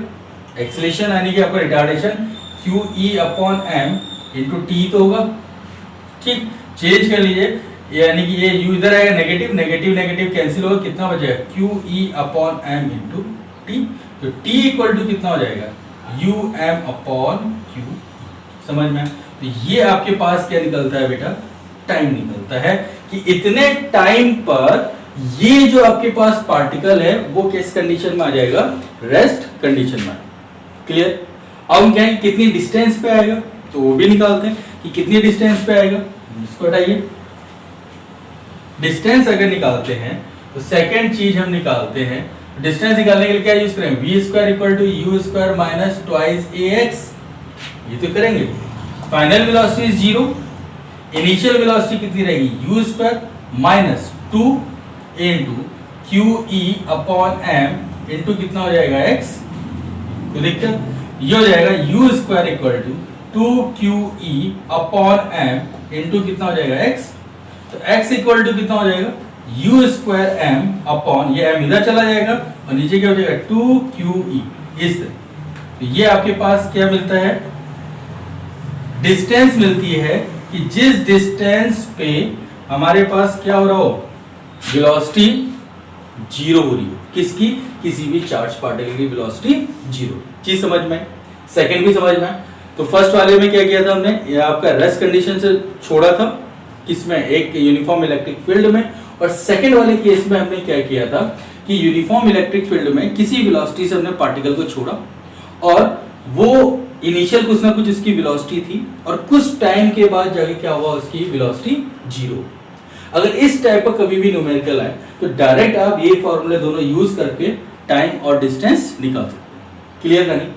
एक्सीलरेशन यानी कि आपका retardation QE upon m into T तो होगा, ठीक। चेंज कर लीजिए, यानी कि ये u इधर आएगा, नेगेटिव नेगेटिव नेगेटिव कैंसिल होगा, कितना बचेगा, QE upon m into T. तो t इक्वल टू कितना हो जाएगा, um अपॉन q, समझ में। तो ये आपके पास क्या निकलता है बेटा, टाइम निकलता है कि इतने टाइम पर ये जो आपके पास पार्टिकल है वो किस कंडीशन में आ जाएगा, रेस्ट कंडीशन में, क्लियर। अब हम क्या है, कितनी डिस्टेंस पे आएगा, तो वो भी निकालते हैं कि कितनी डिस्टेंस पे आएगा। इसको हटाइए, डिस्टेंस अगर निकालते हैं तो सेकंड चीज हम निकालते हैं, डिस्टेंस निकालने के लिए क्या यूज करेंगे, V square equal to you square minus twice ax, ये तो करेंगे। Final velocity is zero, initial velocity कितनी रहेगी, u स्क्वायर minus 2 into QE upon m into कितना हो जाएगा x, तो देखते ये हो जाएगा u square equal to 2QE upon m into कितना हो जाएगा x, तो x इक्वल टू कितना हो जाएगा, u स्क्वायर m अपॉन, ये m इधर चला जाएगा और नीचे क्या हो जाएगा 2QE, इस तरह। तो ये आपके पास क्या मिलता है, डिस्टेंस मिलती है कि जिस डिस्टेंस पे हमारे पास क्या हो रहा हो, वेलोसिटी जीरो हो रही हो, किसकी, किसी भी चार्ज पार्टिकल की वेलोसिटी जीरो। चीज समझ में, सेकंड भी समझ में। तो फर्स्ट वाले में क्या किया था हमने, ये आपका रेस्ट कंडीशन से छोड़ा था किसमें, एक यूनिफॉर्म इलेक्ट्रिक फील्ड में, और सेकंड वाले केस में हमने क्या किया था कि यूनिफॉर्म इलेक्ट्रिक फील्ड में किसी वेलोसिटी से हमने पार्टिकल को छोड़ा और वो इनिशियल कुछ ना कुछ इसकी वेलोसिटी थी और कुछ टाइम के बाद जाके क्या हुआ, उसकी वेलोसिटी जीरो। अगर इस टाइप का कभी भी न्यूमेरिकल आए तो डायरेक्ट आप ये फॉर्मूले दोनों यूज करके टाइम और डिस्टेंस निकाल सकते हैं, क्लियर है नहीं।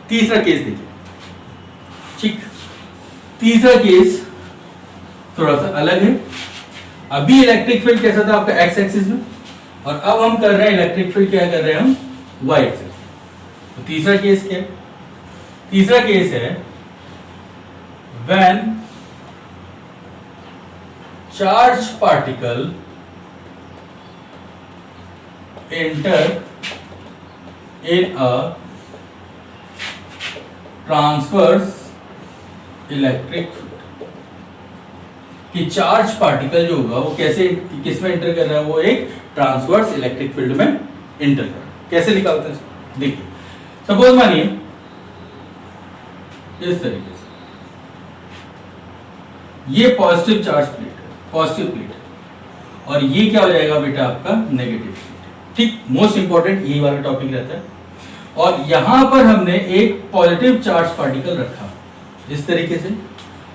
तीसरा केस देखिए, ठीक, तीसरा केस थोड़ा सा अलग है। अभी इलेक्ट्रिक फील्ड कैसा था आपका एक्स एक्सिस में, और अब हम कर रहे हैं इलेक्ट्रिक फील्ड क्या कर रहे हैं हम, वाई एक्सिस। तो तीसरा केस क्या है, तीसरा केस है when charge particle enter in a transverse electric कि चार्ज पार्टिकल जो होगा वो कैसे किस में एंटर कर रहा है, वो एक ट्रांसवर्स इलेक्ट्रिक फील्ड में एंटर कर रहा है। कैसे निकालते हैं, देखिए सपोज मानिए इस तरीके से ये पॉजिटिव चार्ज प्लेट है, पॉजिटिव प्लेट है, और ये क्या हो जाएगा बेटा आपका नेगेटिव प्लेट। ठीक, मोस्ट इंपॉर्टेंट यही वाला टॉपिक रहता है। और यहां पर हमने एक पॉजिटिव चार्ज पार्टिकल रखा इस तरीके से,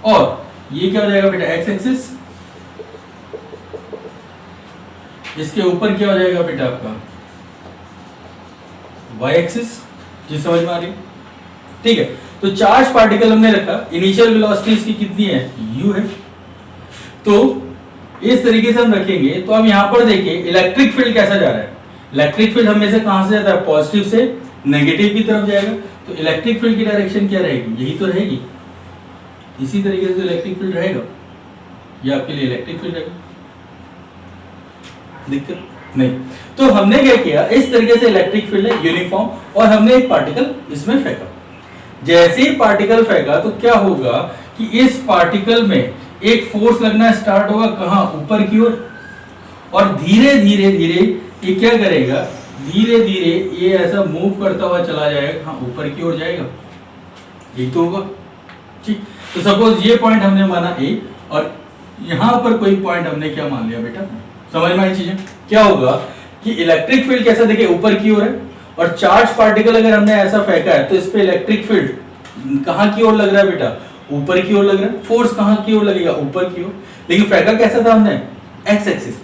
और ये क्या हो जाएगा बेटा एक्स एक्सिस, इसके ऊपर क्या हो जाएगा बेटा आपका वाई एक्सिस। जी समझ में आ रही है? ठीक है, तो चार्ज पार्टिकल हमने रखा, इनिशियल वेलोसिटी इसकी कितनी है, u है। तो इस तरीके से हम रखेंगे। तो अब यहां पर देखिए इलेक्ट्रिक फील्ड कैसा जा रहा है। इलेक्ट्रिक फील्ड हमेशा कहां से जाता है, पॉजिटिव से नेगेटिव की तरफ जाएगा। तो इलेक्ट्रिक फील्ड की डायरेक्शन क्या रहेगी, यही तो रहेगी, इसी तरीके से इलेक्ट्रिक फील्ड रहेगा। ये आपके लिए इलेक्ट्रिक फील्ड रहेगा, दिक्कत नहीं। तो हमने क्या किया, इस तरीके से इलेक्ट्रिक फील्ड है यूनिफॉर्म, और हमने एक पार्टिकल इसमें फेंका। जैसे ही पार्टिकल फेंका तो क्या होगा कि इस पार्टिकल में एक फोर्स लगना स्टार्ट होगा, कहां, ऊपर की ओर, और धीरे धीरे धीरे ये क्या करेगा, धीरे धीरे ये ऐसा मूव करता हुआ चला जाएगा, कहां, ऊपर की ओर जाएगा। ये तो होगा। ठीक, तो सपोज ये पॉइंट हमने माना ए, और यहां पर कोई पॉइंट हमने क्या मान लिया बेटा, समझ में आई चीजें। क्या होगा कि इलेक्ट्रिक फील्ड कैसा, देखिए ऊपर की ओर है, और चार्ज पार्टिकल अगर हमने ऐसा फेंका है तो इस पे इलेक्ट्रिक फील्ड कहां की ओर लग रहा है बेटा, ऊपर की ओर लग रहा है। फोर्स कहां की ओर लगेगा, ऊपर की ओर। लेकिन फेंका कैसा था हमने, एक्स एक्सिस,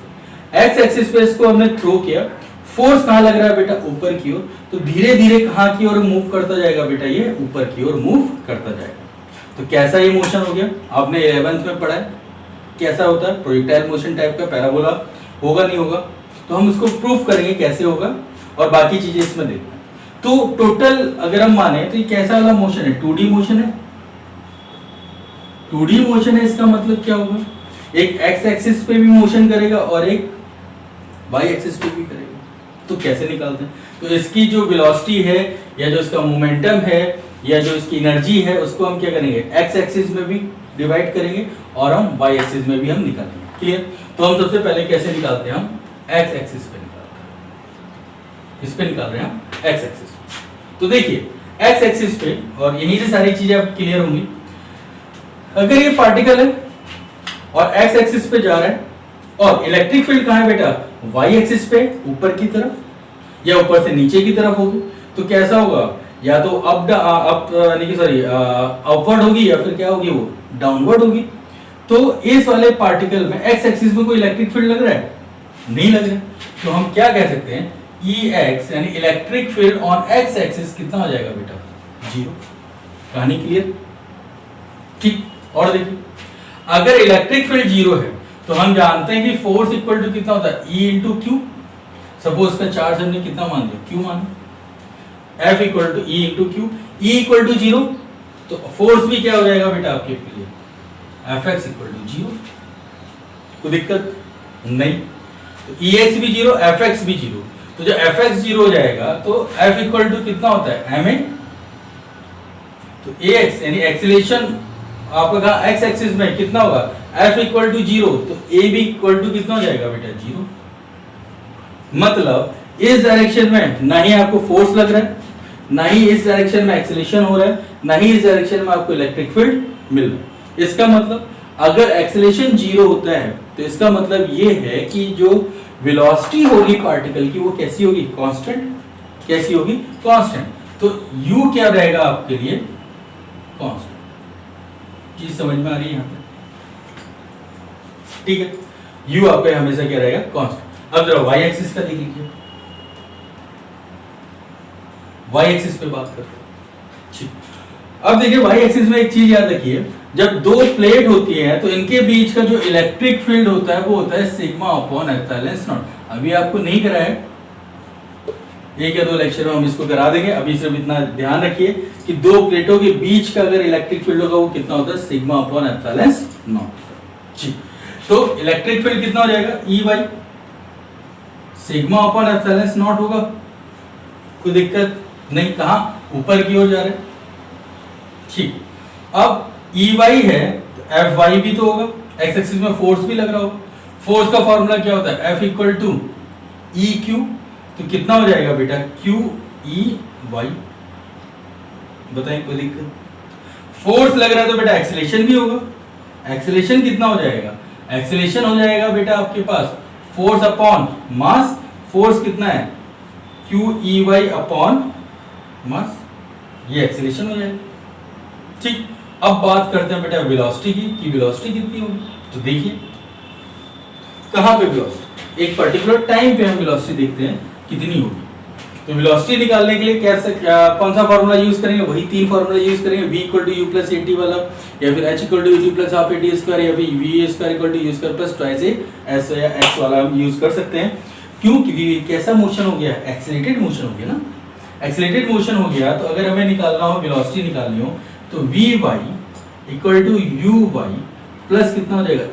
एक्स एक्सिस पे इसको हमने थ्रो किया। फोर्स कहां लग रहा है बेटा, ऊपर की ओर। तो धीरे धीरे कहां की ओर मूव करता जाएगा बेटा, ये ऊपर की ओर मूव करता जाएगा। तो कैसा ये मोशन हो गया, आपने 11th में पढ़ा है कैसा होता है, प्रोजेक्टाइल मोशन टाइप का, पैराबोला होगा नहीं होगा। तो हम इसको प्रूफ करेंगे कैसे होगा, और बाकी चीजें इसमें देखते हैं। तो टोटल अगर हम माने तो ये कैसा वाला मोशन है, 2D मोशन है। 2D मोशन है, इसका मतलब क्या होगा, एक एक्स एक्सिस पे भी मोशन करेगा और एक वाई एक्सिस पे भी करेगा। तो कैसे निकालते हैं, तो इसकी जो वेलोसिटी है, या जो इसका मोमेंटम है, या जो इसकी एनर्जी है, उसको हम क्या करेंगे, एक्स एक्सिस में भी डिवाइड करेंगे, और हम वाई एक्सिस में भी हम निकालेंगे। क्लियर। तो हम सबसे पहले कैसे निकालते हैं, हम एक्स एक्सिस पे निकालते हैं, इस पे निकाल रहे हैं हम एक्स एक्सिस। तो देखिए एक्स एक्सिस पे, और यहीं से सारी चीजें अब क्लियर होंगी। अगर ये पार्टिकल है और एक्स एक्सिस पे जा रहा है, और इलेक्ट्रिक फील्ड कहां है बेटा, वाई एक्सिस पे ऊपर की तरफ, या ऊपर से नीचे की तरफ होगी। तो कैसा होगा, या तो अपवर्ड होगी, या फिर क्या होगी, वो डाउनवर्ड होगी। तो इस वाले पार्टिकल में एक्स एक्सिस में कोई इलेक्ट्रिक फील्ड लग रहा है, नहीं लग रहा है। तो हम क्या कह सकते हैं, EX यानी electric field on x axis कितना हो जाएगा बेटा, 0। कहानी क्लियर। ठीक, और देखिए अगर इलेक्ट्रिक फील्ड 0 है तो हम जानते हैं कि फोर्स इक्वल टू कितना होता है, E इंटू क्यू। सपोज का चार्ज हमने कितना मान लिया, क्यू मान लिया, F equal to E into Q. E equal to 0, तो फोर्स भी क्या हो जाएगा बेटा आपके लिए, Fx इक्वल टू 0। कोई दिक्कत नहीं। तो Ex भी 0, Fx भी 0। तो जब Fx 0 हो जाएगा तो F इक्वल टू कितना होता है, ma। तो Ax यानी एक्सीलरेशन आपका कहा x एक्सिस में कितना होगा, F इक्वल टू 0। तो A भी इक्वल टू कितना हो जाएगा बेटा, 0। मतलब इस डायरेक्शन में ना ही आपको फोर्स लग रहा है, ना ही इस डायरेक्शन में एक्सीलरेशन हो रहा है, ना ही इस डायरेक्शन में आपको इलेक्ट्रिक फील्ड मिल रहा है। इसका मतलब अगर एक्सीलरेशन 0 होता है तो इसका मतलब ये है कि जो वेलोसिटी होगी पार्टिकल की वो कैसी होगी, कांस्टेंट। कैसी होगी, कांस्टेंट। तो u क्या रहेगा आपके लिए, कांस्टेंट। चीज समझ में आ रही है यहां पे, ठीक है। u आपका हमेशा क्या रहेगा, कांस्टेंट। अब जरा y एक्सिस का देख लीजिए, y एक्सिस पे बात करते हैं। ठीक, अब देखिए y एक्सिस में एक चीज याद रखिए, जब दो प्लेट होती है तो इनके बीच का जो इलेक्ट्रिक फील्ड होता है वो होता है सिग्मा अपॉन एप्सिलॉन नॉट। अभी आपको नहीं करा है, एक या दो लेक्चर में हम इसको करा देंगे। अभी सिर्फ इतना ध्यान रखिए कि दो प्लेटों के बीच का अगर इलेक्ट्रिक फील्ड होगा वो कितना होता है, सिग्मा अपॉन एप्सिलॉन नॉट। जी, तो इलेक्ट्रिक फील्ड कितना हो जाएगा, E Y sigma upon epsilon naught होगा। कोई दिक्कत नहीं, कहां, ऊपर की ओर जा रहे हैं। ठीक, अब ई वाई है तो एफ वाई भी तो होगा, एक्स एक्सिस में फोर्स भी लग रहा होगा। फोर्स का फॉर्मूला क्या होता है, F equal to E Q, तो कितना हो जाएगा बेटा क्यू ई वाई। बताएं कोई दिक्कत? फोर्स लग रहा है तो बेटा एक्सेलेरेशन भी होगा, एक्सेलेरेशन कितना हो जाएगा, एक्सेलेरेशन हो जाएगा बेटा आपके पास फोर्स अपॉन मास, फोर्स कितना है Q E Y upon mass, ये एक्सेलेरेशन हो जाएगा। ठीक, अब बात करते हैं बेटा वेलोसिटी की, कि वेलोसिटी कितनी होगी। तो देखिए कहां पे वेलोसिटी, एक पर्टिकुलर टाइम पे हम वेलोसिटी देखते हैं कितनी होगी। तो वेलोसिटी निकालने के लिए कैसे कौन सा फार्मूला यूज करेंगे, वही तीन फार्मूला यूज करेंगे, v equal to you plus A T वाला, या फिर h equal to you plus half A T square, या फिर v square equal to you square plus twice s या x वाला हम यूज कर सकते हैं। क्योंकि कैसा मोशन हो गया, एक्सेलरेटेड मोशन हो गया ना, एक्सेलरेटेड मोशन हो गया। तो अगर हमें निकालना हो वेलोसिटी निकालनी हो तो vy equal to uy plus कितना हो जाएगा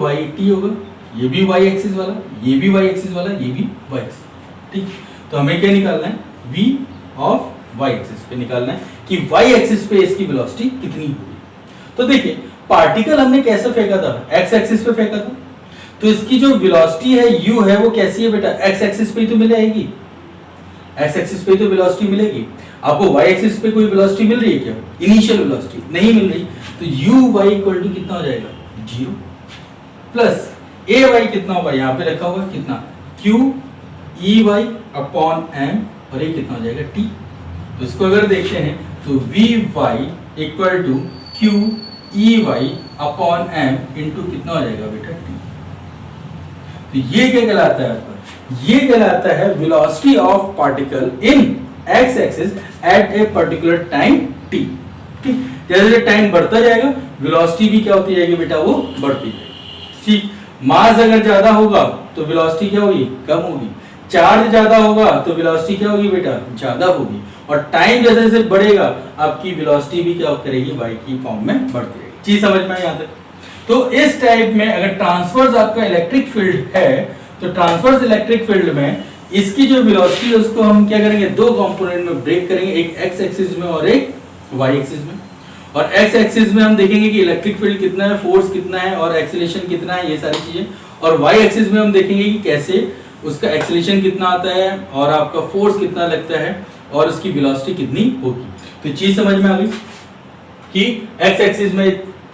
ayt होगा, ये भी y एक्सिस वाला, ये भी y एक्सिस वाला, ये भी y एक्सिस। ठीक, तो हमें क्या निकालना है, v ऑफ y एक्सिस पे निकालना है कि y एक्सिस पे इसकी वेलोसिटी कितनी होगी। तो देखिए पार्टिकल हमने कैसे फेंका था, x एक्सिस पे फेंका था, तो इसकी जो वेलोसिटी है u है वो कैसी है बेटा, x एक्सिस पे ही तो मिलेगी, x एक्सिस पे ही तो वेलोसिटी मिलेगी। आपको y एक्सिस पे कोई वेलोसिटी मिल रही है क्या, इनिशियल वेलोसिटी नहीं मिल रही, तो uy इक्वल टू कितना हो जाएगा 0 प्लस ay कितना होगा, यहाँ पे रखा होगा कितना q E Y upon M, और ये कितना हो जाएगा t। तो इसको अगर देखते हैं तो V Y equal to Q E Y upon M into कितना हो जाएगा बेटा t। तो ये क्या कहलाता है आपका, ये कहलाता है velocity of particle in x axis at a particular time t। ठीक, जैसे टाइम बढ़ता जाएगा वेलोसिटी भी क्या होती जाएगी बेटा, वो बढ़ती जाएगी। ठीक, मास अगर ज्यादा होगा तो वेलोसिटी क्या होगी, कम होगी, चार्ज ज्यादा होगा तो वेलोसिटी क्या होगी बेटा, ज्यादा होगी, और टाइम जैसे जैसे बढ़ेगा आपकी वेलोसिटी भी क्या करेगी, y की फॉर्म में बढ़ती रहेगी। चीज समझ में आई यहाँ तक? तो इस टाइप में अगर ट्रांसवर्स आपका इलेक्ट्रिक फील्ड है तो ट्रांसवर्स इलेक्ट्रिक फील्ड में इसकी जो वेलोसिटी है उसको हम क्या करेंगे, दो कंपोनेंट में ब्रेक करेंगे, एक x एक्सिस में और एक y एक्सिस में। और x एक्सिस में हम देखेंगे कि इलेक्ट्रिक फील्ड कितना है, फोर्स कितना है और एक्सेलरेशन कितना है, ये सारी चीजें। और y एक्सिस में हम देखेंगे कि कैसे उसका एक्सेलरेशन कितना आता है और आपका फोर्स कितना लगता है और उसकी वेलोसिटी कितनी होगी। तो चीज समझ में आ गई कि x एक्सिस में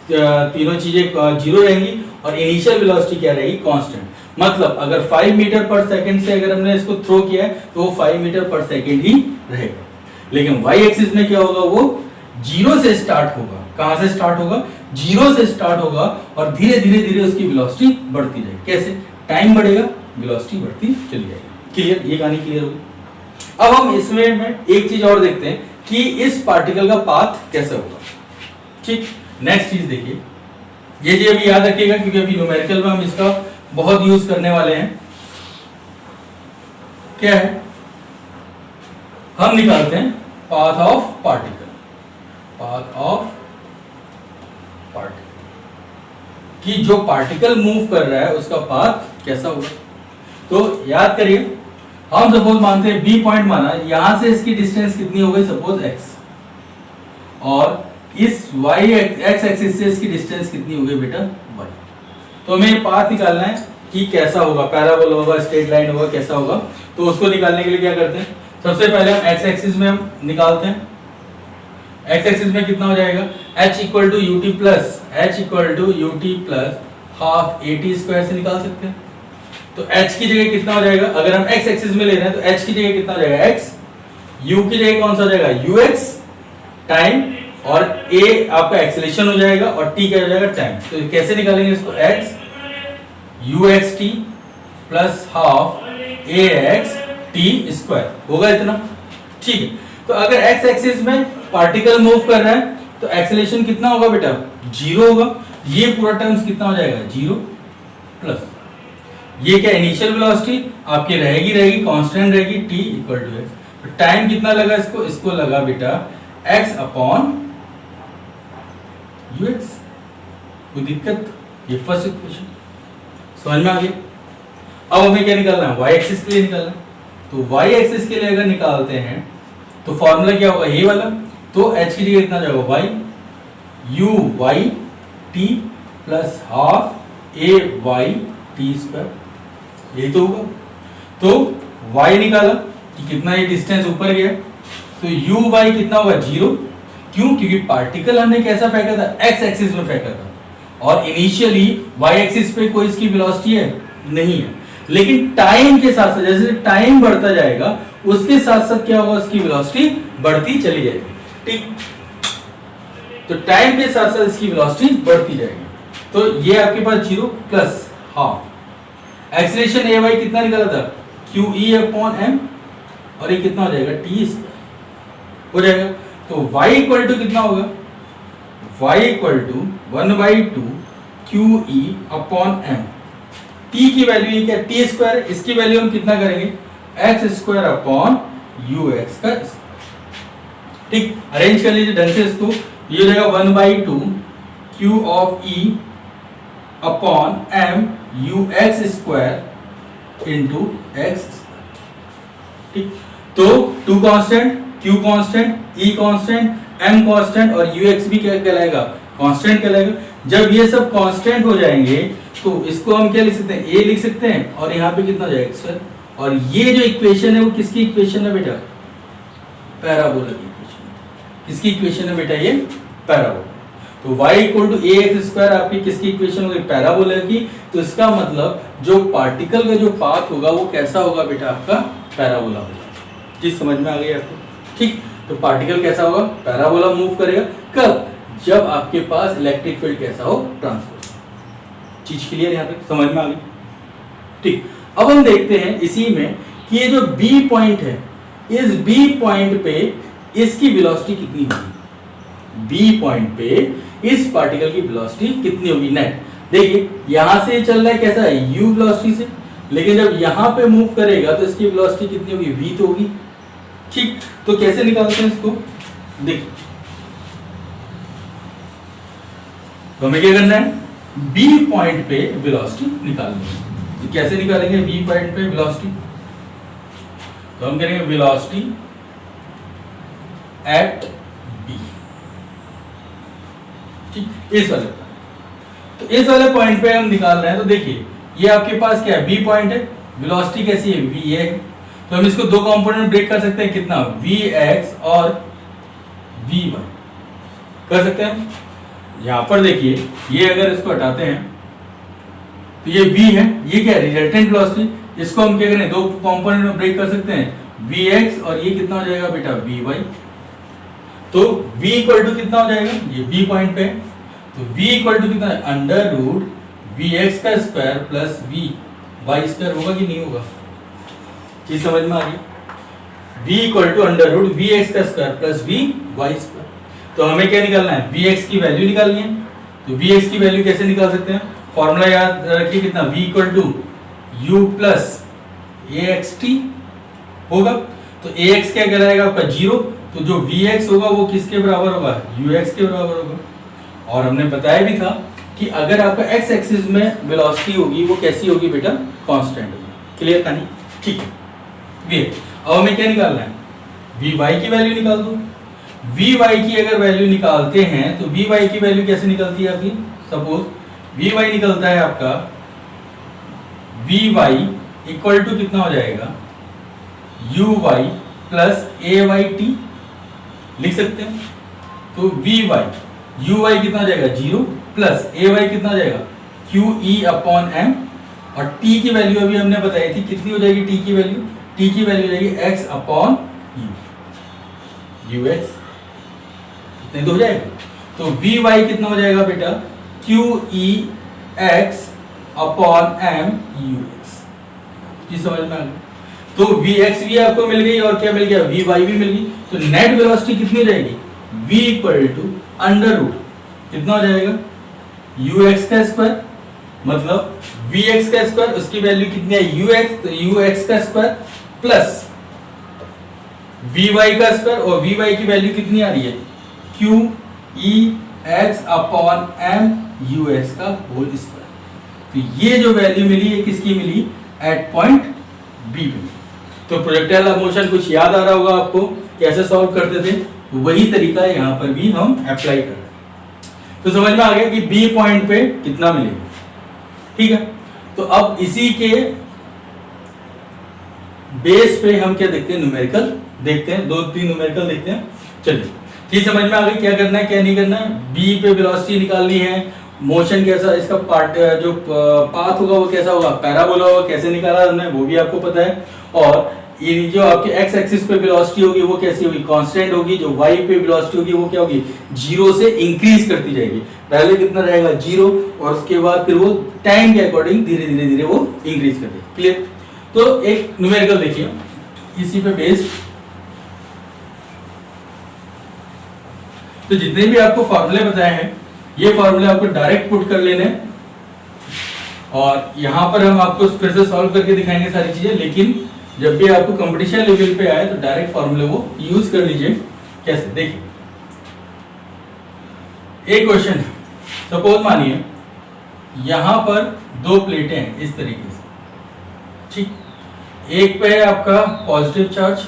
तीनों चीजें जीरो रहेंगी और इनिशियल वेलोसिटी क्या रहेगी, कांस्टेंट। मतलब अगर 5 मीटर पर सेकंड से अगर हमने इसको थ्रो किया है तो वो 5 मीटर पर सेकंड ही रहेगा। लेकिन y एक्सिस में क्या होगा, वो जीरो से स्टार्ट होगा। कहां से स्टार्ट होगा, जीरो से स्टार्ट होगा और धीरे धीरे धीरे उसकी वेलोसिटी बढ़ती जाएगी। कैसे, टाइम बढ़ेगा वेलोसिटी बढ़ती चली जाएगी। क्लियर, ये कहानी क्लियर होगी। अब हम इसमें में एक चीज और देखते हैं कि इस पार्टिकल का पाथ कैसा होगा। ठीक, नेक्स्ट चीज देखिए, ये जी अभी याद रखिएगा क्योंकि अभी न्यूमेरिकल में हम इसका बहुत यूज करने वाले हैं। क्या है, हम निकालते हैं path of particle, path of particle कि जो पार्टिकल मूव कर रहा है उसका पाथ कैसा होगा। तो याद करिए, हम सपोज मानते हैं बी पॉइंट माना, यहां से इसकी डिस्टेंस कितनी हो गई, सपोज x, और इस y x एक्सिस से इसकी डिस्टेंस कितनी हो गई बेटा y। तो हमें पाथ निकालना है कि कैसा होगा, पैराबोला होगा, स्ट्रेट लाइन होगा, कैसा होगा। तो उसको निकालने के लिए क्या करते हैं, सबसे पहले हम x एक्सिस में हम निकालते हैं। x एक्सिस में कितना हो जाएगा, h equal to U T plus half A T square से निकाल सकते हैं। तो h की जगह कितना हो जाएगा, अगर हम x एक्सिस में ले रहे हैं तो h की जगह कितना हो जाएगा x, u की जगह कौन सा हो जाएगा ux टाइम, और a आपका एक्सेलरेशन हो जाएगा और t क्या हो जाएगा टाइम। तो कैसे निकालेंगे इसको, x uxt plus half ax t square होगा इतना। ठीक है, तो अगर x एक्सिस में पार्टिकल मूव कर रहा है तो एक्सेलरेशन कितना होगा बेटा, जीरो होगा। ये पूरा टर्म्स कितना हो जाएगा, जीरो प्लस ये क्या इनिशियल वेलोसिटी आपकी रहेगी कांस्टेंट रहेगी t equal to x। Time कितना लगा इसको लगा बेटा x अपॉन ux। कोई दिक्कत, ये फर्स्ट इक्वेशन समझ में आ गई। अब हमें क्या निकालना है, y एक्सिस के लिए निकालना है। तो y एक्सिस के लिए अगर निकालते हैं तो फॉर्मूला क्या होगा, ये वाला, तो h की जगह कितना जाएगा y, U Y T plus half A Y T square, यही तो होगा। तो y निकाला कि कितना ये डिस्टेंस ऊपर गया, तो यू वाई कितना होगा 0। क्यों? क्योंकि पार्टिकल हमने कैसा फेंका था, x एक्सिस में फेंका था, और इनिशियली y एक्सिस पे कोई इसकी वेलोसिटी है नहीं है, लेकिन टाइम के साथ साथ जैसे टाइम बढ़ता जाएगा उसके साथ साथ क्या होगा, उसकी वेलोसिटी बढ़ती चली जाएगी। ठीक, तो टाइम के साथ साथ इसकी वेलोसिटी बढ़ती जाएगी। तो ये आपके पास 0 प्लस हाफ एक्सीलरेशन ए वाई कितना निकाला था, क्यू ई अपॉन एम, और ये कितना हो जाएगा टी हो जाएगा। तो y इक्वल टू कितना होगा, y equal to 1/2 Q E upon M. t की वैल्यू ये क्या, टी स्क्वायर, इसकी वैल्यू हम कितना करेंगे, X square upon U X का स्क्वायर। ठीक, अरेंज कर लीजिए ढंग से इसको, ये हो जाएगा 1/2 Q of E upon M U X square into X. ठीक, तो two constant, q constant, e constant, m constant और ux भी क्या कहलाएगा, कांस्टेंट कहलाएगा। जब ये सब कांस्टेंट हो जाएंगे तो इसको हम क्या लिख सकते हैं, a लिख सकते हैं, और यहाँ पे कितना हो जाएगा x, और ये जो इक्वेशन है वो किसकी इक्वेशन है बेटा, पैराबोला की इक्वेशन। किसकी इक्वेशन है बेटा, ये पैराबोला। तो y equal to A X square आपकी किसकी इक्वेशन होगी, पैराबोला की। तो इसका मतलब जो पार्टिकल का जो पाथ होगा वो कैसा होगा बेटा, आपका पैराबोला होगा। चीज समझ में आ गई आपको। ठीक, तो पार्टिकल कैसा होगा, पैराबोला मूव करेगा। कब, जब आपके पास इलेक्ट्रिक फील्ड कैसा हो, ट्रांसफर। चीज क्लियर यहाँ पे, समझ में आ गई। ठीक, अब हम देखते हैं इसी में कि ये जो B पॉइंट है, इस B पॉइंट पे इसकी वेलोसिटी कितनी होगी, B पॉइंट पे इस पार्टिकल की वेलोसिटी कितनी होगी नेट। देखिए यहां से चल रहा है कैसा है, u वेलोसिटी से, लेकिन जब यहां पे मूव करेगा तो इसकी वेलोसिटी कितनी होगी, v तो होगी। ठीक, तो कैसे निकालते हैं इसको, देखिए तो हमें क्या करना है, B पॉइंट पे वेलोसिटी निकालनी है। तो कैसे निकालेंगे B पॉइंट पे वेलोसिटी, तो हम करेंगे वेलोसिटी एट B। ठीक, इस वाले, तो इस वाले पॉइंट पे हम निकाल रहे हैं। तो देखिए ये आपके पास क्या है, B पॉइंट है, वेलोसिटी कैसी है, v है। तो हम इसको दो कंपोनेंट में ब्रेक कर सकते हैं, कितना, vx और vy कर सकते हैं। यहां पर देखिए ये अगर इसको हटाते हैं तो ये v है, ये क्या है, रिजल्टेंट वेलोसिटी। इसको हम क्या करें, दो कंपोनेंट में ब्रेक कर सकते हैं, vx और ये कितना हो जाएगा बेटा, vy। तो v इक्वल टू कितना हो जाएगा, ये B पॉइंट पे है, तो v इक्वल टू कितना है, अंडर रूट vx का स्क्वायर प्लस vy स्क्वायर होगा कि नहीं होगा। चीज समझ में आ गई, v equal to under root vx का स्क्वायर प्लस vy स्क्वायर। तो हमें क्या निकालना है, vx की वैल्यू निकालनी है। तो vx की वैल्यू कैसे निकाल सकते हैं, फॉर्मूला याद रखिए कितना, v इक्वल टू u प्लस axt होगा। तो ax क्या कहलाएगा आपका 0, तो जो vx होगा वो किसके बराबर होगा, ux के बराबर होगा। और हमने बताया भी था कि अगर आपका x एक्सिस में वेलोसिटी होगी वो कैसी होगी बेटा, कांस्टेंट होगी। क्लियर कहानी, ठीक है। अब हमें क्या निकालना है, vy की वैल्यू निकाल दो। vy की अगर वैल्यू निकालते हैं तो vy की वैल्यू कैसे निकलती है आपकी, सपोज vy निकलता है आपका, vy इक्वल टू कितना हो जाएगा, uy प्लस ayt लिख सकते हैं। तो vy uy कितना हो जाएगा 0 प्लस ay कितना हो जाएगा qe अपॉन m, और t की वैल्यू अभी हमने बताई थी कितनी हो जाएगी, t की वैल्यू हो जाएगी x अपॉन u ux, इतने तो हो जाएगा। तो vy कितना हो जाएगा बेटा, qe x upon m ux। जी समझ में आ गई। तो vx भी आपको मिल गई और क्या मिल गया, vy भी मिल गई। तो नेट वेलोसिटी कितनी हो जाएगी, v equal to under root कितना हो जाएगा, ux का स्क्वायर, मतलब vx का स्क्वायर, उसकी वैल्यू कितनी है ux, तो ux का स्क्वायर प्लस vy का स्क्वायर, और vy की वैल्यू कितनी आ रही है, q e x upon m ux का होल स्क्वायर। तो ये जो वैल्यू मिली है किसकी मिली, एट पॉइंट बी पे। तो प्रोजेक्टाइल मोशन कुछ याद आ रहा होगा आपको, कैसे सॉल्व करते थे, वही तरीका यहाँ पर भी हम अप्लाई कर रहे हैं। तो समझ में आ गया कि बी पॉइंट पे कितना मिलेगा। ठीक है, तो अब इसी के बेस पे हम क्या देखते हैं, न्यूमेरिकल देखते हैं, 2-3 न्यूमेरिकल देखते हैं। चलिए ठीक, समझ में आ गई क्या करना है क्या नहीं करना है। बी पे वेलोसिटी निकालनी है, मोशन कैसा, इसका पार्ट जो पाथ होगा वो कैसा होगा, पैराबोला होगा, कैसे निकाला हमने वो भी आपको पता है। और ये जो आपके एक्स एक्सिस पे वेलोसिटी होगी वो कैसी होगी, कांस्टेंट होगी। जो वाई पे वेलोसिटी होगी वो क्या होगी, 0 से इंक्रीज करती जाएगी। पहले कितना रहेगा 0, और उसके बाद फिर वो टाइम के अकॉर्डिंग धीरे धीरे धीरे वो इंक्रीज कर देगी। क्लियर। तो एक न्यूमेरिकल देखिए इसी पे बेस्ड। तो जितने भी आपको फॉर्मूले बताए हैं ये फॉर्मूले आपको डायरेक्ट पुट कर लेने हैं, और यहां पर हम आपको फिर से सॉल्व करके दिखाएंगे सारी चीजें। लेकिन जब भी आपको कंपटीशन लेवल पे आए तो डायरेक्ट फॉर्मूले वो यूज कर लीजिए। कैसे, देखिए एक क्वेश्चन, सपोज मानिए यहां पर 2 प्लेटें हैं इस तरीके से। ठीक, एक पे है आपका पॉजिटिव चार्ज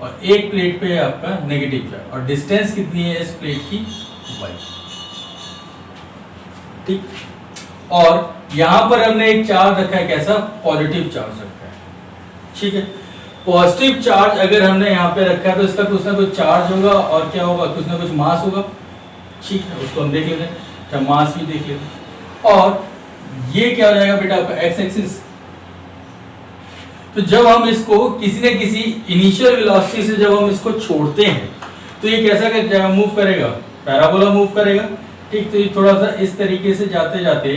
और एक प्लेट पे है आपका नेगेटिव चार्ज, और डिस्टेंस कितनी है इस प्लेट की, y। ठीक, और यहां पर हमने एक चार्ज रखा है, कैसा, पॉजिटिव चार्ज रखा है। ठीक है, पॉजिटिव चार्ज अगर हमने यहां पे रखा है तो इसका कुछ ना कुछ चार्ज होगा और क्या होगा, कुछ ना कुछ मास होगा। ठीक है, उसको हम देख लेते हैं, क्या मास भी देख लेते हैं। और ये क्या हो जाएगा बेटा आपका एक्स एक्सिस। तो जब हम इसको किसी न किसी इनिशियल वेलोसिटी से जब हम इसको छोड़ते हैं तो ये कैसा मूव करेगा, पैराबोला मूव करेगा। ठीक, तो ये थोड़ा सा इस तरीके से जाते जाते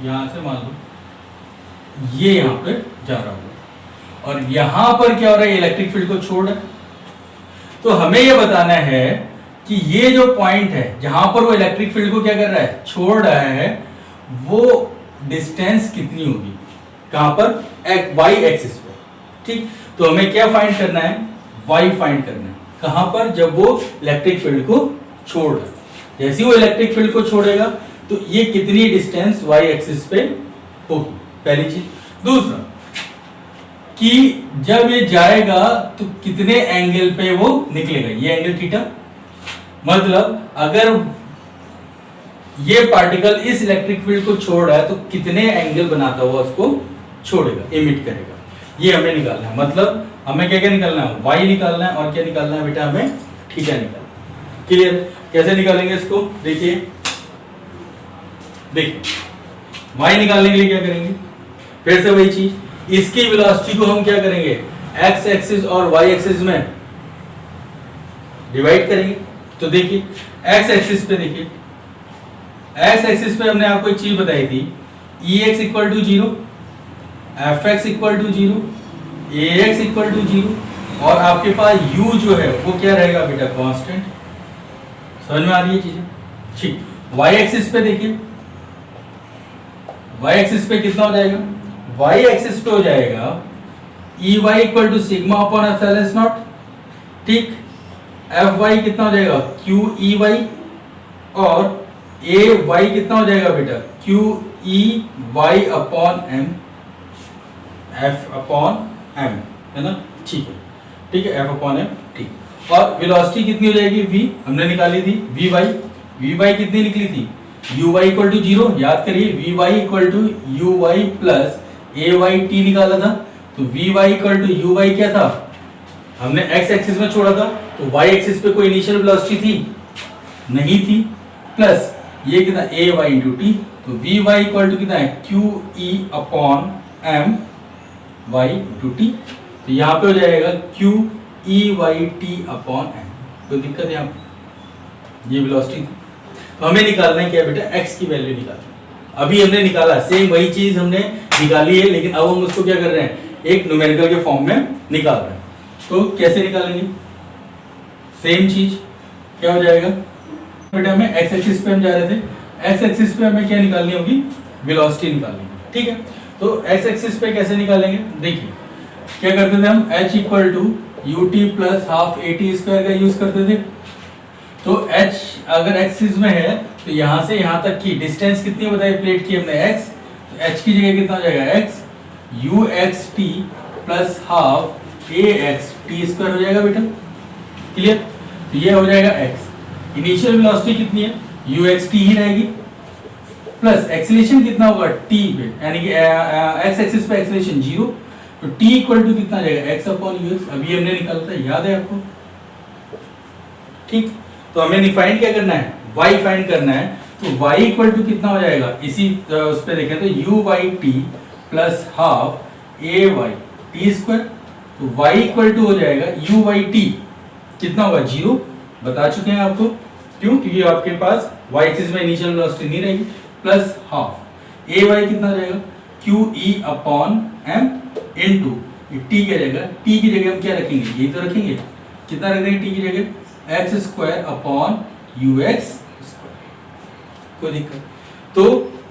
यहां से मान लो ये यहां पे जा रहा होगा, और यहां पर क्या हो रहा है, इलेक्ट्रिक फील्ड को छोड़ रहा है। तो हमें यह बताना है कि ये जो पॉइंट है जहां पर वो इलेक्ट्रिक फील्ड को क्या कर रहा है, छोड़ रहा है, वो डिस्टेंस कितनी होगी, कहां पर, वाई एक्सिस पर। ठीक, तो हमें क्या फाइंड करना है, वाई फाइंड करना है, कहां पर, जब वो इलेक्ट्रिक फील्ड को छोड़ रहा है। जैसे वो इलेक्ट्रिक फील्ड को छोड़ेगा तो ये कितनी डिस्टेंस वाई एक्सिस पे होगी, पहली चीज। दूसरा कि जब ये जाएगा तो कितने एंगल पे वो निकलेगा, ये एंगल थीटा। मतलब अगर ये पार्टिकल इस इलेक्ट्रिक फील्ड को छोड़ रहा है तो कितने एंगल बनाता हुआ उसको छोड़ेगा, एमिट करेगा, ये हमें निकालना है। मतलब हमें क्या क्या निकालना है, वाई निकालना है, और क्या निकालना है बेटा, हमें थीटा निकालना है। क्लियर। कैसे निकालेंगे इसको, देखिए वाई निकालने के लिए क्या करेंगे, फिर से वही चीज, इसकी वेलोसिटी को हम क्या करेंगे, एक्स एक्सिस और वाई एक्सिस में डिवाइड करेंगे। तो देखिए एक्स एक्सिस पे, देखिए एक्स एक्सिस पे हमने आपको एक चीज बताई थी, E x equal to 0, F x equal to 0, a x equal to 0, और आपके पास u जो है वो क्या रहेगा बेटा, कांस्टेंट। समझ में आ रही है चीजें। ठीक, y एक्सिस पे देखिए, y एक्सिस पे कितना हो जाएगा, y एक्सिस पे हो जाएगा E Y equal to sigma upon epsilon naught. ठीक, एफ वाई कितना हो जाएगा, क्यू ई वाई, और ए वाई कितना हो जाएगा बेटा, Q E Y upon M, F upon M, है ना। ठीक है, ठीक है, एफ अपॉन एम। ठीक, और वेलोसिटी कितनी हो जाएगी, v हमने निकाली थी, वी वाई कितनी निकली थी, यू वाई इक्वल टू 0, याद करिए, V Y equal to U Y plus A Y T निकाला था। तो V Y equal to U Y क्या था, हमने एक्स एक्सिस में छोड़ा था, तो वाई एक्सिस पे कोई इनिशियल वेलोसिटी थी नहीं थी, प्लस ये कितना, ए वाई इंटू टी। तो वी वाई इक्वल टू कितना है, क्यू ई upon M Y into T. तो यहाँ पे हो जाएगा Q E Y T upon M. कोई दिक्कत है यहाँ पे, ये वेलोसिटी थी। तो हमें निकालना है क्या बेटा, एक्स की वैल्यू निकालना। अभी हमने निकाला, सेम वही चीज हमने निकाली है, लेकिन अब हम उसको क्या कर रहे हैं, एक न्यूमेरिकल के फॉर्म में निकाल रहे हैं। तो कैसे निकालेंगे, सेम चीज क्या हो जाएगा बेटा, हमें एक्स एक्सिस पे हम जा रहे थे, एक्स एक्सिस पे हमें क्या निकालनी होगी, वेलोसिटी निकालनी है। ठीक है, तो एक्स एक्सिस पे कैसे निकालेंगे, देखिए क्या करते थे हम, h equal to U T plus half A T square का यूज करते थे। तो h अगर एक्सिस में है तो यहाँ से यहाँ तक की डिस्टेंस कितनी बताई प्लेट की हमने, x, तो h की जगह कितना हो जाएगा, x you x T plus half A x T square हो जाएगा बेटा। क्लियर, तो ये हो जाएगा x, इनिशियल वेलोसिटी कितनी है, यू एक्स टी ही रहेगी, प्लस एक्सीलरेशन कितना होगा टी पे, यानी कि एक्स एक्सिस पे एक्सीलरेशन 0, तो टी इक्वल टू कितना रहेगा एक्स अपॉन यू एक्स, अभी हमने निकाला था, याद है आपको? ठीक, तो हमें फाइंड क्या करना है, y फाइंड करना है, तो y इक्वल टू कितना हो जाएगा, इसी उस पे देखें तो U Y T plus half A Y T square, तो y इक्वल टू हो जाएगा यू वाई टी कितना होगा 0, बता चुके हैं आपको, क्यों, क्योंकि आपके पास y एक्सिस में इनिशियल वेलोसिटी नहीं रहेगी, प्लस हाफ ए वाई कितना रहेगा क्यू ई अपॉन एम इनटू टी क्या रहेगा, टी की जगह हम क्या रखेंगे, यही तो रखेंगे, कितना रख देंगे टी की जगह x square upon U X square, कोई दिक्कत, तो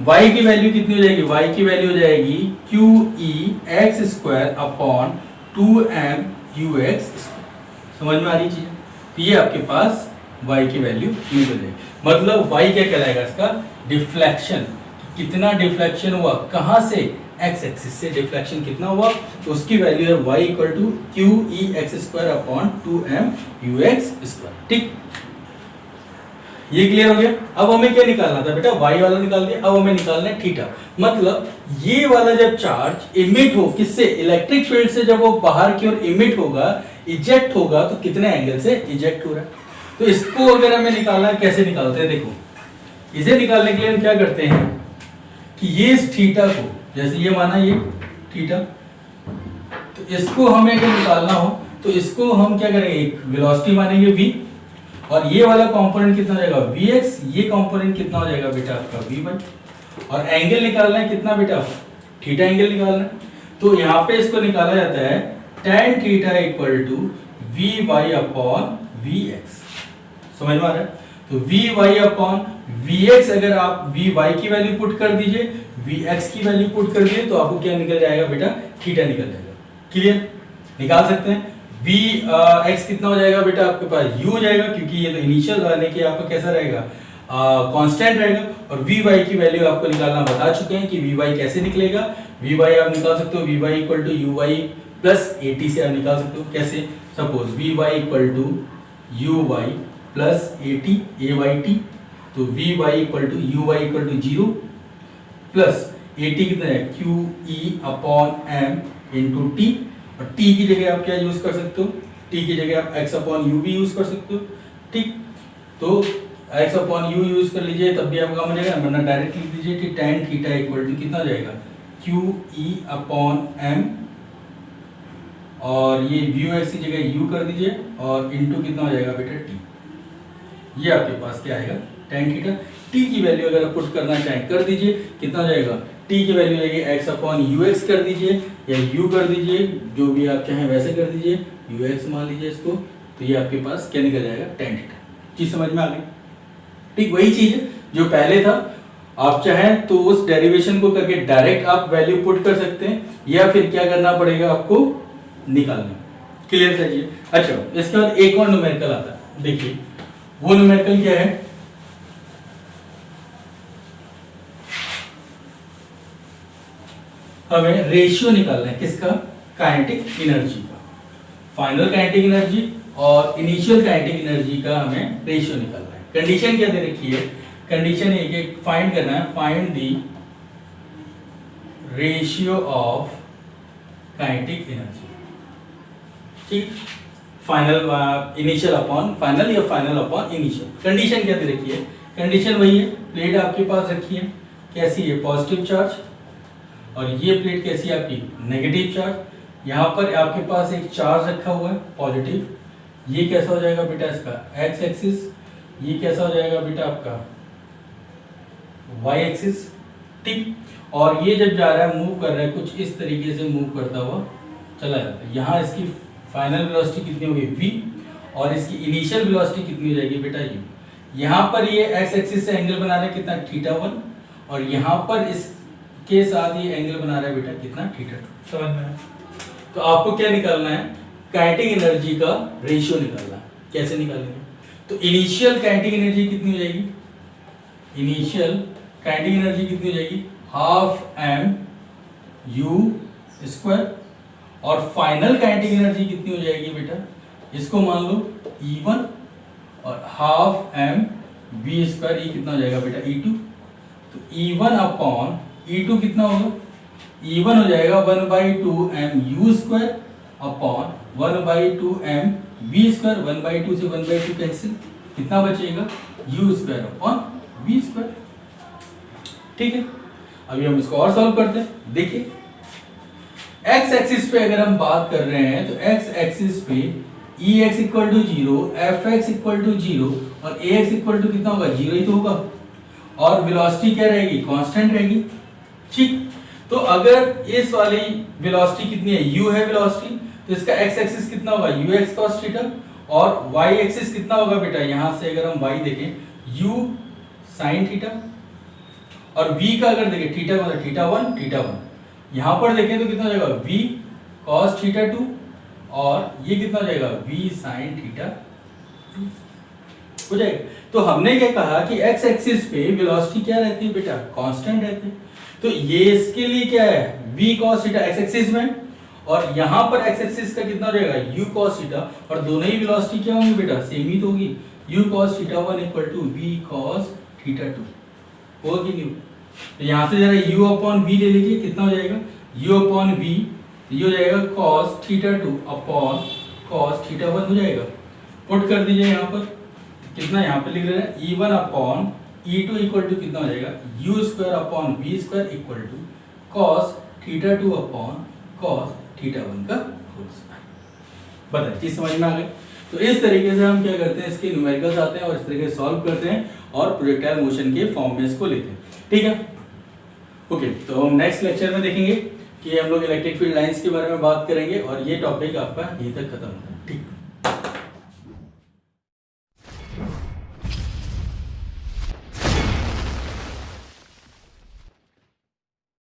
y की वैल्यू कितनी हो जाएगी, y की वैल्यू हो जाएगी Q E X square upon 2m U X square, समझ में आ रही चीज, तो ये आपके पास y की वैल्यू निकल जाएगी, मतलब y क्या कहलाएगा, इसका डिफ्लेक्शन, कितना डिफ्लेक्शन हुआ, कहां से, x एक्सिस से डिफ्लेक्शन कितना हुआ, तो उसकी वैल्यू है y equal to Q E X square upon 2m U X square, ठीक, ये क्लियर हो गया। अब हमें क्या निकालना था बेटा, y वाला निकाल दिया, अब हमें निकालना है थीटा, मतलब ये वाला जब चार्ज इमिट हो किससे, इलेक्ट्रिक फील्ड से, जब वो बाहर की ओर इमिट होगा, इजेक्ट होगा, तो कितने एंगल से इजेक्ट हो रहा है, तो इसको अगर हमें निकालना है, कैसे निकालते हैं, देखो, इसे निकालने के लिए हम क्या करते हैं कि ये इस थीटा को, जैसे ये माना ये थीटा, तो इसको हमें अगर निकालना हो तो इसको हम क्या करेंगे, एक वेलोसिटी मानेंगे v, और ये वाला कंपोनेंट कितना हो जाएगा vx, ये कंपोनेंट कितना हो जाएगा बेटा आपका vy, और एंगल निकालना है कितना बेटा, थीटा एंगल निकालना है, तो यहाँ पे इसको निकाला जाता है tan theta equal to vy upon vx, समझ में आ रहा है, तो vy अपॉन vx, अगर आप vy की वैल्यू पुट कर दीजिए, vx की वैल्यू पुट कर दिए, तो आपको क्या निकल जाएगा बेटा, थीटा निकल जाएगा, क्लियर, निकाल सकते हैं, x कितना हो जाएगा बेटा आपके पास u हो जाएगा, क्योंकि ये तो इनिशियल वाले के आपका कैसा रहेगा, कांस्टेंट रहेगा, और vy की वैल्यू आपको निकालना बता चुके हैं कि vy कैसे निकलेगा, vy आप निकाल सकते हो vy equal to uy plus at से आप निकाल सकते हो, कैसे, suppose vy equal to uy plus at ayt, तो vy equal to uy equal to 0 plus at कितना है क्यू ई अपॉन एम इंटू टी, और t की जगह आप क्या यूज कर सकते हो, t की जगह आप x अपॉन यू भी यूज कर सकते हो, ठीक, तो x अपॉन यू यूज कर लीजिए, तब भी आपका मिलेगा, वरना डायरेक्ट लिख दीजिए कि tan थीटा इक्वल टू कितना हो जाएगा क्यू ई अपॉन एम, और ये व्यू एक्स की जगह u कर दीजिए, और इनटू कितना हो जाएगा बेटा t, ये आपके पास क्या आएगा tan थीटा, t की वैल्यू अगर आप पुट करना चाहें कर दीजिए, कितना हो जाएगा, t की वैल्यू जाएगी x अपॉन यू एक्स कर दीजिए, या u कर दीजिए, जो भी आप चाहें वैसे कर दीजिए, यू एक्स मान लीजिए इसको, तो ये आपके पास क्या निकल जाएगा tan थीटा, चीज समझ में आ गई, ठीक, वही चीज है जो पहले था, आप चाहें तो उस डेरिवेशन को करके डायरेक्ट आप वैल्यू पुट कर सकते हैं, या फिर क्या करना पड़ेगा आपको निकालना, क्लियर चाहिए। अच्छा, इसके बाद एक और न्यूमेरिकल आता है, देखिए वो न्यूमेरिकल क्या है, हमें रेशियो निकालना है, किसका, काइनेटिक एनर्जी का, फाइनल काइनेटिक एनर्जी और इनिशियल काइनेटिक एनर्जी का हमें रेशियो निकालना है। कंडीशन क्या दे रखी है, कंडीशन ये कि फाइंड करना है, find the ratio of kinetic energy, ठीक, फाइनल इनिशियल अपॉन फाइनल या फाइनल अपॉन इनिशियल। कंडीशन क्या दे रखी है, कंडीशन वही है, प्लेट आपके पास रखी है, कैसी है, पॉजिटिव चार्ज, और ये प्लेट कैसी है आपकी, नेगेटिव चार्ज, यहाँ पर आपके पास एक चार्ज रखा हुआ है पॉजिटिव, ये कैसा हो जाएगा बेटा इसका एक्स एक्सिस, ये कैसा हो जाएगा बेटा आपका वाई एक्सिस, ठीक, और ये जब जा रहा है मूव कर रहा है कुछ इस तरीके से मूव करता हुआ चला जाता है, यहाँ इसकी फाइनल वेलोसिटी कितनी होगी v, और इसकी इनिशियल वेलोसिटी कितनी हो जाएगी बेटा u, यहाँ पर ये एक्स एक्सिस से एंगल बना रहा है कितना थीटा 1, और यहाँ पर इसके साथ ये एंगल बना रहा है बेटा कितना थीटा 2, समझ में आया। तो आपको क्या निकालना है, काइनेटिक एनर्जी का रेशियो निकालना है, कैसे निकालेंगे, तो इनिशियल काइनेटिक एनर्जी कितनी हो जाएगी, इनिशियल काइनेटिक एनर्जी कितनी हो जाएगी हाफ एम यू स्क्वायर, और फाइनल काइनेटिक एनर्जी कितनी हो जाएगी बेटा, इसको मान लो E1 और हाफ एम वी स्क्वायर, ये कितना हो जाएगा बेटा E2। तो E1 अपॉन E2 कितना होगा, E1 हो जाएगा 1/2 M U square upon 1/2 M V square. 1/2 से 1/2 कैंसिल, कितना बचेगा U square upon V square. ठीक है, अभी हम इसको और सॉल्व करते हैं। देखिए एक्स एक्सिस पे अगर हम बात कर रहे हैं तो एक्स एक्सिस पे E x equal to 0, F x equal to 0 और ए एक्स इक्वल टू कितना होगा, 0 ही तो होगा। और वेलोसिटी क्या रहेगी, कांस्टेंट रहेगी। ठीक, तो अगर इस वाली वेलोसिटी कितनी है, u है वेलोसिटी, तो इसका x एक्सिस कितना होगा, ux cos थीटा, और y एक्सिस कितना होगा बेटा, यहां से अगर हम y देखें u sin थीटा, और v का अगर देखें थीटा मतलब थीटा 1, यहां पर देखें तो कितना हो जाएगा v cos थीटा 2, और ये कितना हो जाएगा v sin थीटा 2 हो जाएगा। तो हमने क्या कहा कि x एक्सिस पे वेलोसिटी क्या रहती है बेटा, कांस्टेंट रहती है। तो ये इसके लिए क्या है, v cos theta x axis में, और यहां पर x एक्सिस का कितना हो जाएगा u cos थीटा, और दोनों ही वेलोसिटी क्या होंगी बेटा, सेम ही तो होगी। u cos theta 1 equal to v cos theta 2 होगा कि नहीं। तो यहां से जरा u अपॉन v ले लीजिए, कितना हो जाएगा u अपॉन v, ये हो जाएगा cos theta 2 upon cos theta 1 हो जाएगा। पुट कर दीजिए यहाँ पर, कितना यहाँ पे लिख रहे हैं E1 upon E2 equal to कितना हो जाएगा u square upon v square equal to cos theta 2 upon cos theta 1 का होल स्क्वायर। बताइए, चीज समझ में आ गई। तो इस तरीके से हम क्या करते हैं, इसके न्यूमेरिकल्स आते हैं और इस तरीके से सॉल्व करते हैं और प्रोजेक्टाइल मोशन के फॉर्म में इसको लेते हैं। ठीक है, ओके। तो हम नेक्स्ट लेक्चर में देखेंगे कि हम लोग इलेक्ट्रिक फील्ड लाइंस के बारे में बात करेंगे, और ये टॉपिक आपका यहीं तक खत्म होगा।